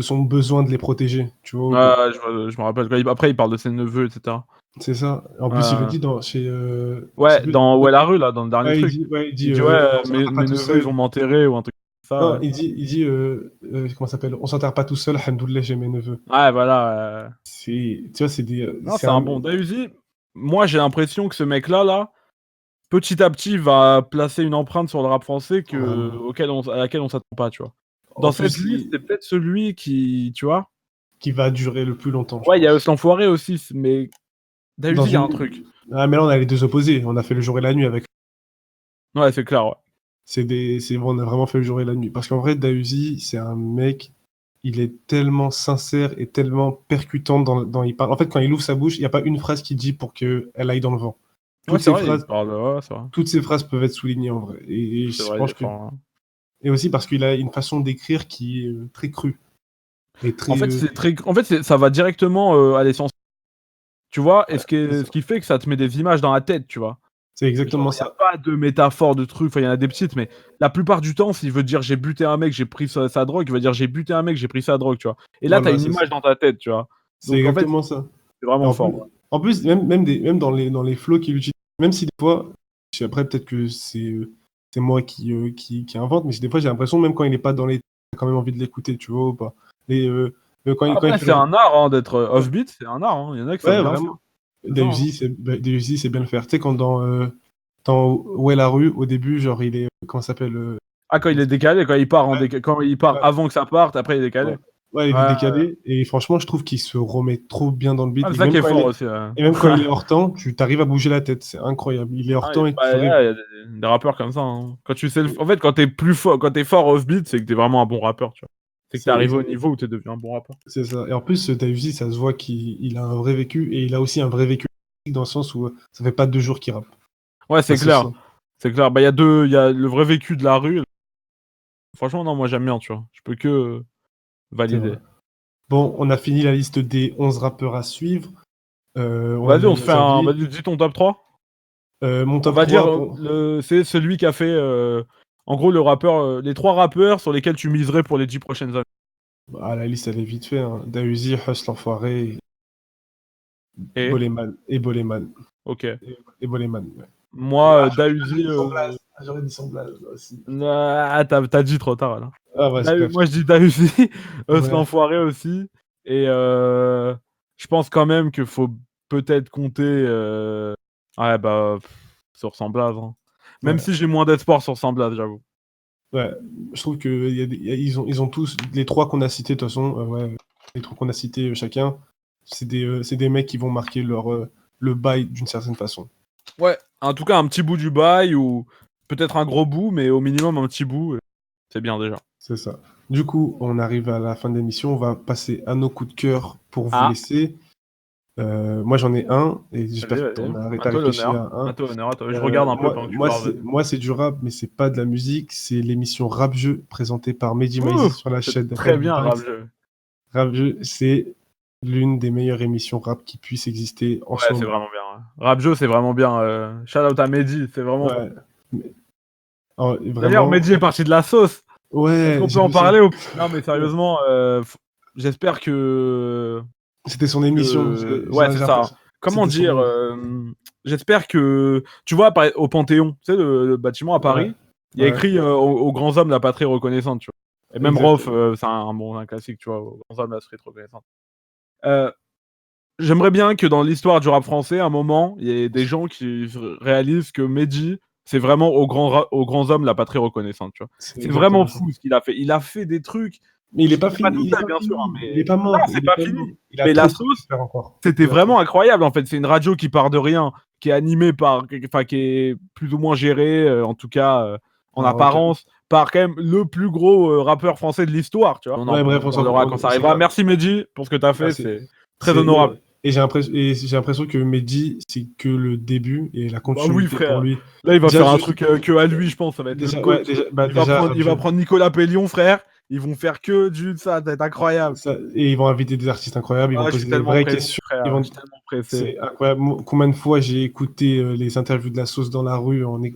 son besoin de les protéger. Tu vois ou pas? Ouais, je me rappelle quand après il parle de ses neveux et cetera. C'est ça. En plus, il le Heu, dit chez. Je sais ouais, plus. dans Où est la rue là, dans le dernier Ouais, truc. il Il dit dit: «Ouais, on mes s'enterre pas tout neveux, ils seul. vont m'enterrer» ou un truc comme ça, Non, ouais. il dit comment ça s'appelle? On s'enterre pas tout seul. Alhamdoulilah, j'ai mes neveux. Ouais, voilà, Tu vois, non, c'est un bon Dahuzi, moi j'ai l'impression que ce mec-là, petit à petit, va placer une empreinte sur le rap français vraiment. à laquelle on s'attend pas, tu vois? Dans En cette plus, liste, c'est peut-être celui qui tu vois? qui va durer le plus longtemps, je Ouais, il y a Eus pense. l'Enfoiré aussi, mais Dans Dahuzi, il y a un truc. une. Ah, mais là, on a les deux opposés. On a fait le jour et la nuit avec. Ouais, c'est clair, ouais. On a vraiment fait le jour et la nuit. Parce qu'en vrai, Dausi, c'est un mec, il est tellement sincère et tellement percutant il parle. En fait, quand il ouvre sa bouche, il n'y a pas une phrase qu'il dit pour qu'elle aille dans le vent. Ouais, Toutes c'est ces vrai, il phrases, parle ouais, c'est vrai. toutes ces phrases peuvent être soulignées en vrai. Et C'est je vrai, il pense est que. fort, hein. Et aussi parce qu'il a une façon d'écrire qui est très crue. Et En très. fait, ça va directement, à l'essentiel, tu vois? Et C'est ça. ce qui fait que ça te met des images dans la tête, tu vois? C'est Genre, exactement il y a ça. pas de métaphore, de trucs, enfin, il y en a des petites, mais la plupart du temps, s'il veut dire: «J'ai buté un mec, j'ai pris sa drogue», il va dire: «J'ai buté un mec, j'ai pris sa drogue», tu vois? Et là, tu as Voilà, une c'est ça. image dans ta tête, tu vois? C'est Donc en fait, exactement ça. c'est Et vraiment fort, ouais. en plus même dans les flows qu'il utilise, même si des fois, après peut-être que c'est moi qui invente, mais des fois j'ai l'impression, même quand il est pas dans les. J'ai quand même envie de l'écouter, tu vois ou pas. Et quand il Après, fait c'est le. un art, hein, d'être, Ouais, off-beat, c'est un art, hein. Il y en a qui savent ouais, bien le faire. vraiment. C'est ça, hein. Debussy, c'est bien le faire. Tu sais, quand dans Où est la rue, au début, genre comment ça s'appelle Ah, quand il est décalé, quand il part ouais, quand il part ouais, avant que ça parte, après il est ouais. décalé. Ouais, il est Ouais. décalé et franchement, je trouve qu'il se remet trop bien dans le beat Ah, et c'est ça même qui est quand il fort est aussi. Ouais. et même quand il est hors temps, tu arrives à bouger la tête, c'est incroyable. Il est hors Ah, temps et bah, tu arrives là, il y a des rappeurs comme ça, hein. Quand tu sais en fait, quand t'es plus fort, quand t'es fort off-beat, c'est que t'es vraiment un bon rappeur, tu vois? C'est que t'es arrivé au niveau où t'es devenu un bon rappeur. c'est ça et en plus, Dahuzi, ça se voit qu'il a un vrai vécu et il a aussi un vrai vécu dans le sens où, ça fait pas 2 jours qu'il rappe. Ouais, Ça c'est se clair. sent. C'est clair. Bah, il y a le vrai vécu de la rue. Franchement, non, moi, j'aime bien, tu vois? Je peux que, C'est vrai. valider. Bon, on a fini la liste des 11 rappeurs à suivre. On Vas-y, est on se en fait un janvier. vas-y, dis ton top 3. Mon On top va dire, 3 pour c'est celui qui a fait, en gros, le rappeur, les 3 rappeurs sur lesquels tu miserais pour les 10 prochaines années. ah, la liste elle est vite fait, hein. Dahuzi, Hustle l'Enfoiré Et? Et Boleman. OK. Et Boleman, ouais. Moi, J'aurais Dahuzi, dit sans Blaze. Ah, j'aurais dit sans Blaze aussi. ah, tu as dit trop tard, là. Ah ouais, c'est bref. Moi, je dis Dahuzi, Ouais. l'enfoiré aussi et je pense quand même qu'il faut peut-être compter, ouais, bah, sur Samblaz, hein. Même Ouais. si j'ai moins d'espoir sur Samblaz, j'avoue. Ouais. Je trouve que ils ont tous les 3 qu'on a cités de toute façon, ouais, les 3 qu'on a cités, chacun, c'est des mecs qui vont marquer le bail d'une certaine façon. Ouais, en tout cas, un petit bout du bail ou peut-être un gros bout, mais au minimum un petit bout, c'est bien déjà. C'est ça. Du coup, on arrive à la fin de l'émission, on va passer à nos coups de cœur pour vous Ah, laisser. Moi, j'en ai un et vas-y, j'espère que tu vas-y. as À toi réfléchi l'honneur. à un. À toi l'honneur, à toi. Je regarde un peu pendant que tu parles, vas-y. Moi, c'est du rap, mais c'est pas de la musique. C'est l'émission Rap Jeu présentée par Mehdi Ouh! Maizy sur la C'est chaîne très Red bien, Banks. Rap-Jeu. Rap Jeu, c'est l'une des meilleures émissions rap qui puisse exister en ce Ouais, c'est moment. vraiment bien, ouais. Rap-Jeu, c'est vraiment bien, shout out à Mehdi, c'est vraiment Ouais. Mais- alors, d'ailleurs, vraiment, Mehdi est parti de la sauce. Est-ce ouais, qu'on peut j'ai en vu ça. parler ou non, mais Ouais. sérieusement, f j'espère C'était son émission. ouais, c'est J'ai ça. l'impression. Comment C'était son dire? émission. J'espère que tu vois, par au Panthéon, tu sais, le bâtiment à Ouais, Paris, il y a ouais, écrit, aux grands hommes, la patrie reconnaissante, tu vois? Et même Rof, exactement. c'est un classique, tu vois? Aux grands hommes, la patrie reconnaissante. Heu, J'aimerais bien que dans l'histoire du rap français, à un moment, il y ait des gens qui réalisent que Mehdi, c'est vraiment aux grands hommes, la patrie reconnaissante, tu vois? C'est C'est vraiment exactement ça. fou ce qu'il a fait. Il a fait des trucs, Mais il est pas c'est pas fini, tout il est seul, pas bien sûr, hein, fini, il est mais pas non, mort, c'est il est pas pas mort. fini. Il a Mais trop la de trucs à sauce, faire encore. c'était Il a trop vraiment incroyable, en fait. C'est une radio qui part de rien, qui est animée par enfin, qui est plus ou moins gérée, en tout cas, en par OK. apparence, par quand même le plus gros, rappeur français de l'histoire, tu vois? Ouais, bref, On en parlera quand ça c'est arrivera. grave. Merci Mehdi pour ce que tu as fait, Merci. c'est très C'est honorable. et j'ai l'impression que Mehdi, c'est que le début et la Bah oui, continuité pour frère. lui. Là, il va Déjà, faire un je truc, que à lui, je pense. Ça va être le déjà, ouais, coach. déjà, Il va Rabjeu, prendre Nicolas Pellion, frère. Ils vont faire que du ça va être incroyable. ça et ils vont inviter des artistes incroyables, ils vont Ah, je suis poser des tellement vraies pressé, questions, ils frère. Je vont suis tellement pressé. c'est incroyable. Moi, combien de fois j'ai écouté, les interviews de La Sauce dans la rue en me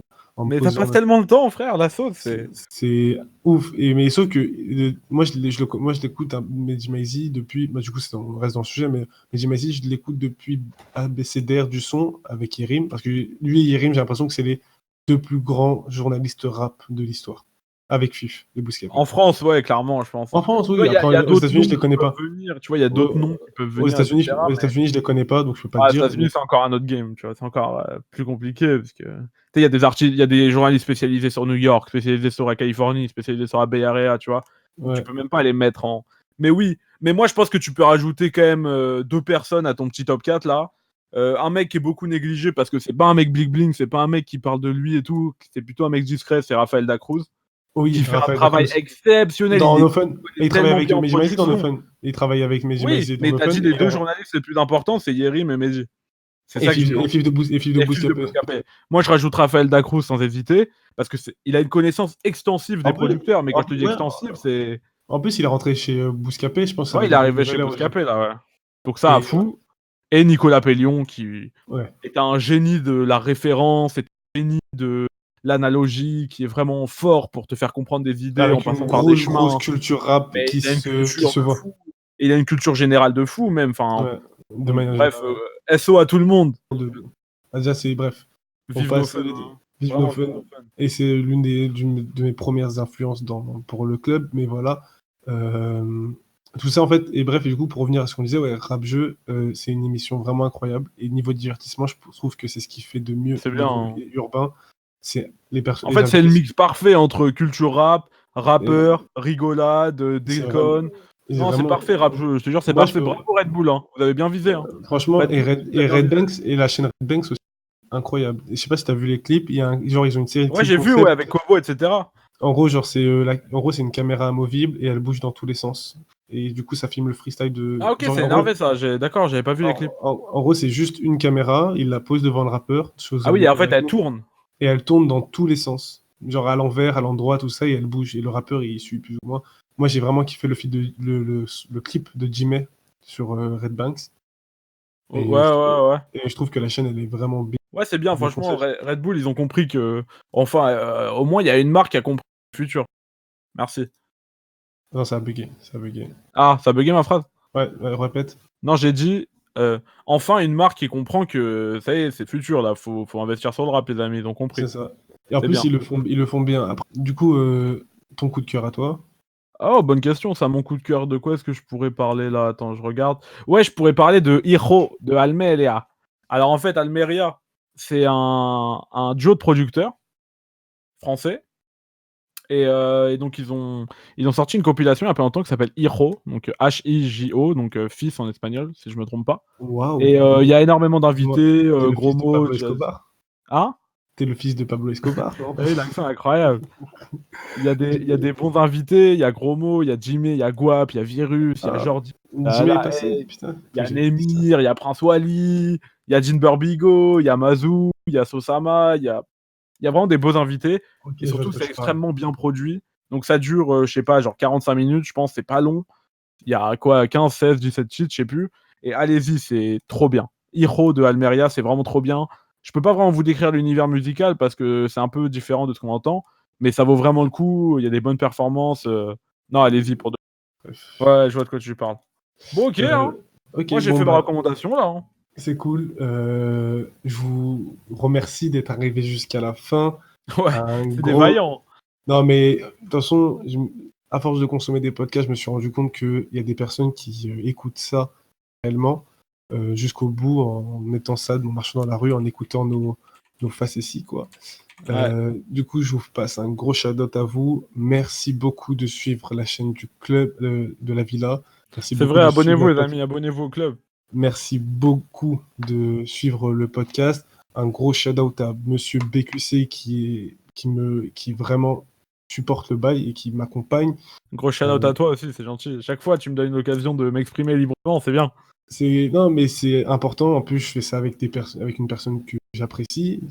Mais ça passe posant. tellement de temps, frère, la sauce, c'est C'est ouf. Et, mais sauf que moi, moi, je l'écoute, hein, Mehdi Maizy depuis. Bah, du coup, on reste dans le sujet, mais Mehdi Maizy, je l'écoute depuis ABCDR du son avec Yerim. Parce que lui et Yerim, j'ai l'impression que c'est les 2 plus grands journalistes rap de l'histoire. Avec Fif, de Bouscapé. en France, ouais, clairement, je pense, En hein. France, Tu vois, oui. Après, il y a aux d'autres États-Unis, je noms les qui connais peuvent pas. venir, tu vois? Il y a d'autres noms qui peuvent venir, et cetera, Aux mais États-Unis, je les connais pas, donc je peux pas te ah, aux dire. États-Unis, c'est encore un autre game, tu vois? C'est encore, plus compliqué parce que, tu sais, il y a des artistes, il y a des journalistes spécialisés sur New York, spécialisés sur la Californie, spécialisés sur la Bay Area, tu vois? Donc tu Ouais. peux même pas les mettre en mais oui, mais moi je pense que tu peux rajouter quand même, 2 personnes à ton petit top 4 là. Un mec qui est beaucoup négligé parce que c'est pas un mec bling bling, c'est pas un mec qui parle de lui et tout, c'est plutôt un mec discret, c'est Raphaël Dacruz, Oui, qui fait un Raphaël travail Dacruz. exceptionnel. Dans Il No Fun. connaît Et il travaille tellement avec bien en Mehdi Maizy dans No production. Fun. Il travaille avec Mehdi Oui, Maizy dans mais No tu as Fun. dit les 2 journalistes les plus importants, c'est Yerim et Mehdi. C'est ça que je dis, hein. Et Fif de Et Fils de Bouscapé. Bouscapé. Moi, je rajoute Raphaël Dacruz sans hésiter, parce que il a une connaissance extensive des En plus, producteurs, mais quand je te dis ouais, extensive, c'est en plus, il est rentré chez Bouscapé, je pense que ça ouais, va il est donner une arrivé chez nouvelle ère aussi. Bouscapé là, ouais. Donc ça, à Et fou. Et Nicolas Pellion, qui ouais, est un génie de la référence, est un génie de l'analogie, qui est vraiment fort pour te faire comprendre des idées en avec une passant par des grosse chemins. culture rap Mais il a une qui culture se de voit. fou. Et il a une culture générale de fou même. Enfin, Ouais, de bon, manière bref, générale. SO à tout le monde. Ah, déjà, c'est bref. On Vive nos passe fun, hein. Vive No Vraiment vive Fun. nos fun. Et c'est l'une de mes premières influences pour le club. Mais voilà. Euh, tout ça, en fait. Et bref, et du coup, pour revenir à ce qu'on disait, ouais, Rap Jeu, c'est une émission vraiment incroyable. Et niveau divertissement, je trouve que c'est ce qui fait de mieux C'est bien, niveau hein. urbain. C'est En les fait, c'est le invités. mix parfait entre culture rap, Et rappeur, rigolade, c'est vraiment. déconne. J'ai Non, c'est vraiment parfait, rap, je te jure, c'est moi, je parfait. peux Bravo Red Bull, hein. Vous avez bien visé, hein. franchement Red Bull, vous avez bien Red visé. Banks et la chaîne Red Banks aussi, incroyable. Je sais pas si tu as vu les clips, il y a genre ils ont une série de Ouais, clips j'ai vu, ouais, concept. avec Kobo, etc. En gros, genre en gros, c'est une caméra amovible et elle bouge dans tous les sens. Et du coup, ça filme le freestyle de Ah, ok, genre c'est en gros, énervé ça. D'accord, j'avais pas vu les clips. en gros, c'est juste une caméra, il la pose devant le rappeur, chose Ah oui, avec en fait, elle tourne. et elle tourne dans tous les sens. Genre à l'envers, à l'endroit, tout ça, et elle bouge. Et le rappeur, il suit plus ou moins. Moi, j'ai vraiment kiffé le clip de Jimmy sur Red Banks. Ouais, ouais, ouais. Et je trouve que la chaîne, elle est vraiment bien. Ouais, c'est bien, Bien franchement, concept. Red Bull, ils ont compris que. Enfin, au moins, il y a une marque qui a compris le futur. Merci. Non, ça a bugué. Ça a bugué. Ah, ça a bugué ma phrase? Ouais, répète. Non, j'ai dit. Enfin, une marque qui comprend que ça y est, c'est le futur là. Faut investir sur le rap, les amis, ils ont compris. C'est ça. Et en C'est plus, bien. ils le font bien. Après, du coup, ton coup de cœur à toi? Oh, bonne question, ça, mon coup de cœur. De quoi est-ce que je pourrais parler là? Attends, je regarde. Ouais, je pourrais parler de Hiro, de Almeria. Alors, en fait, Almeria, c'est un duo de producteurs français. Et donc, ils ont sorti une compilation il y a pas longtemps qui s'appelle Hijo, donc Hijo, donc fils en espagnol, si je me trompe pas. Waouh! Et il y a énormément Dis-moi, d'invités, t'es le Gros fils de Mo, Pablo Jazz. Escobar? Hein? T'es le fils de Pablo Escobar, non? Tu vu l'accent incroyable. Il y a des bons invités, il y a Gros Mo, il y a Jimmy, il y a Guap, il y a Virus, il y a Ah, Jordi, Jimmy est La passé? Haye, Putain, faut il y que a j'écoute ça. Nemir, il y a Prince Wally, il y a Jin Burbigo, il y a Mazou, il y a Sosama, il y a vraiment des beaux invités Ok, et je vois de surtout quoi c'est tu parles. extrêmement bien produit. Donc ça dure, je sais pas, genre 45 minutes, je pense, c'est pas long. Il y a quoi, 15, 16, 17 cheats, je sais plus. Et allez-y, c'est trop bien. Hiro de Almeria, c'est vraiment trop bien. Je peux pas vraiment vous décrire l'univers musical parce que c'est un peu différent de ce qu'on entend, mais ça vaut vraiment le coup. Il y a des bonnes performances. Non, allez-y pour deux. Bref. Ouais, je vois de quoi tu parles. Bon, ok, hein. Ok, Moi, j'ai bon fait ma bah, recommandation là, hein. c'est cool. Je vous remercie d'être arrivé jusqu'à la fin. Ouais, Un c'est des gros. vaillants. Non, mais de toute façon, à force de consommer des podcasts, je me suis rendu compte qu'il y a des personnes qui écoutent ça réellement jusqu'au bout en mettant ça, en marchant dans la rue, en écoutant nos facéties, quoi. Ouais. Du coup, je vous passe un gros shout-out à vous. Merci beaucoup de suivre la chaîne du club de la Villa. Merci C'est beaucoup vrai, de suivre abonnez-vous, le les podcast. amis, abonnez-vous au club. Merci beaucoup de suivre le podcast. Un gros shout-out à Monsieur BQC qui vraiment supporte le bail et qui m'accompagne. Gros shout-out Euh, à toi aussi, c'est gentil. Chaque fois, tu me donnes l'occasion de m'exprimer librement, c'est bien. non, mais c'est important. En plus, je fais ça avec avec une personne que j'apprécie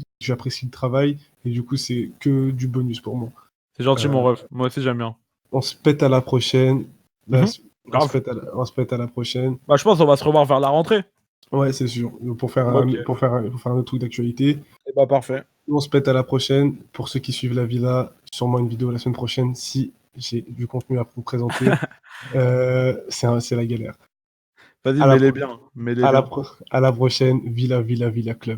le travail et du coup, c'est que du bonus pour moi. C'est gentil, mon Euh, ref. Moi aussi, j'aime bien. on se pète à la prochaine. Là, Mhm. Grave. on se pète à la prochaine. Bah, je pense qu'on va se revoir vers la rentrée. Ouais, c'est sûr. Ok. Pour faire un autre truc d'actualité. Et bah, parfait. On se pète à la prochaine. Pour ceux qui suivent la villa, sûrement une vidéo la semaine prochaine si j'ai du contenu à vous présenter. C'est la galère. Vas-y, À la, mets-les pro- bien. Mets-les bien. à la prochaine, Villa Club.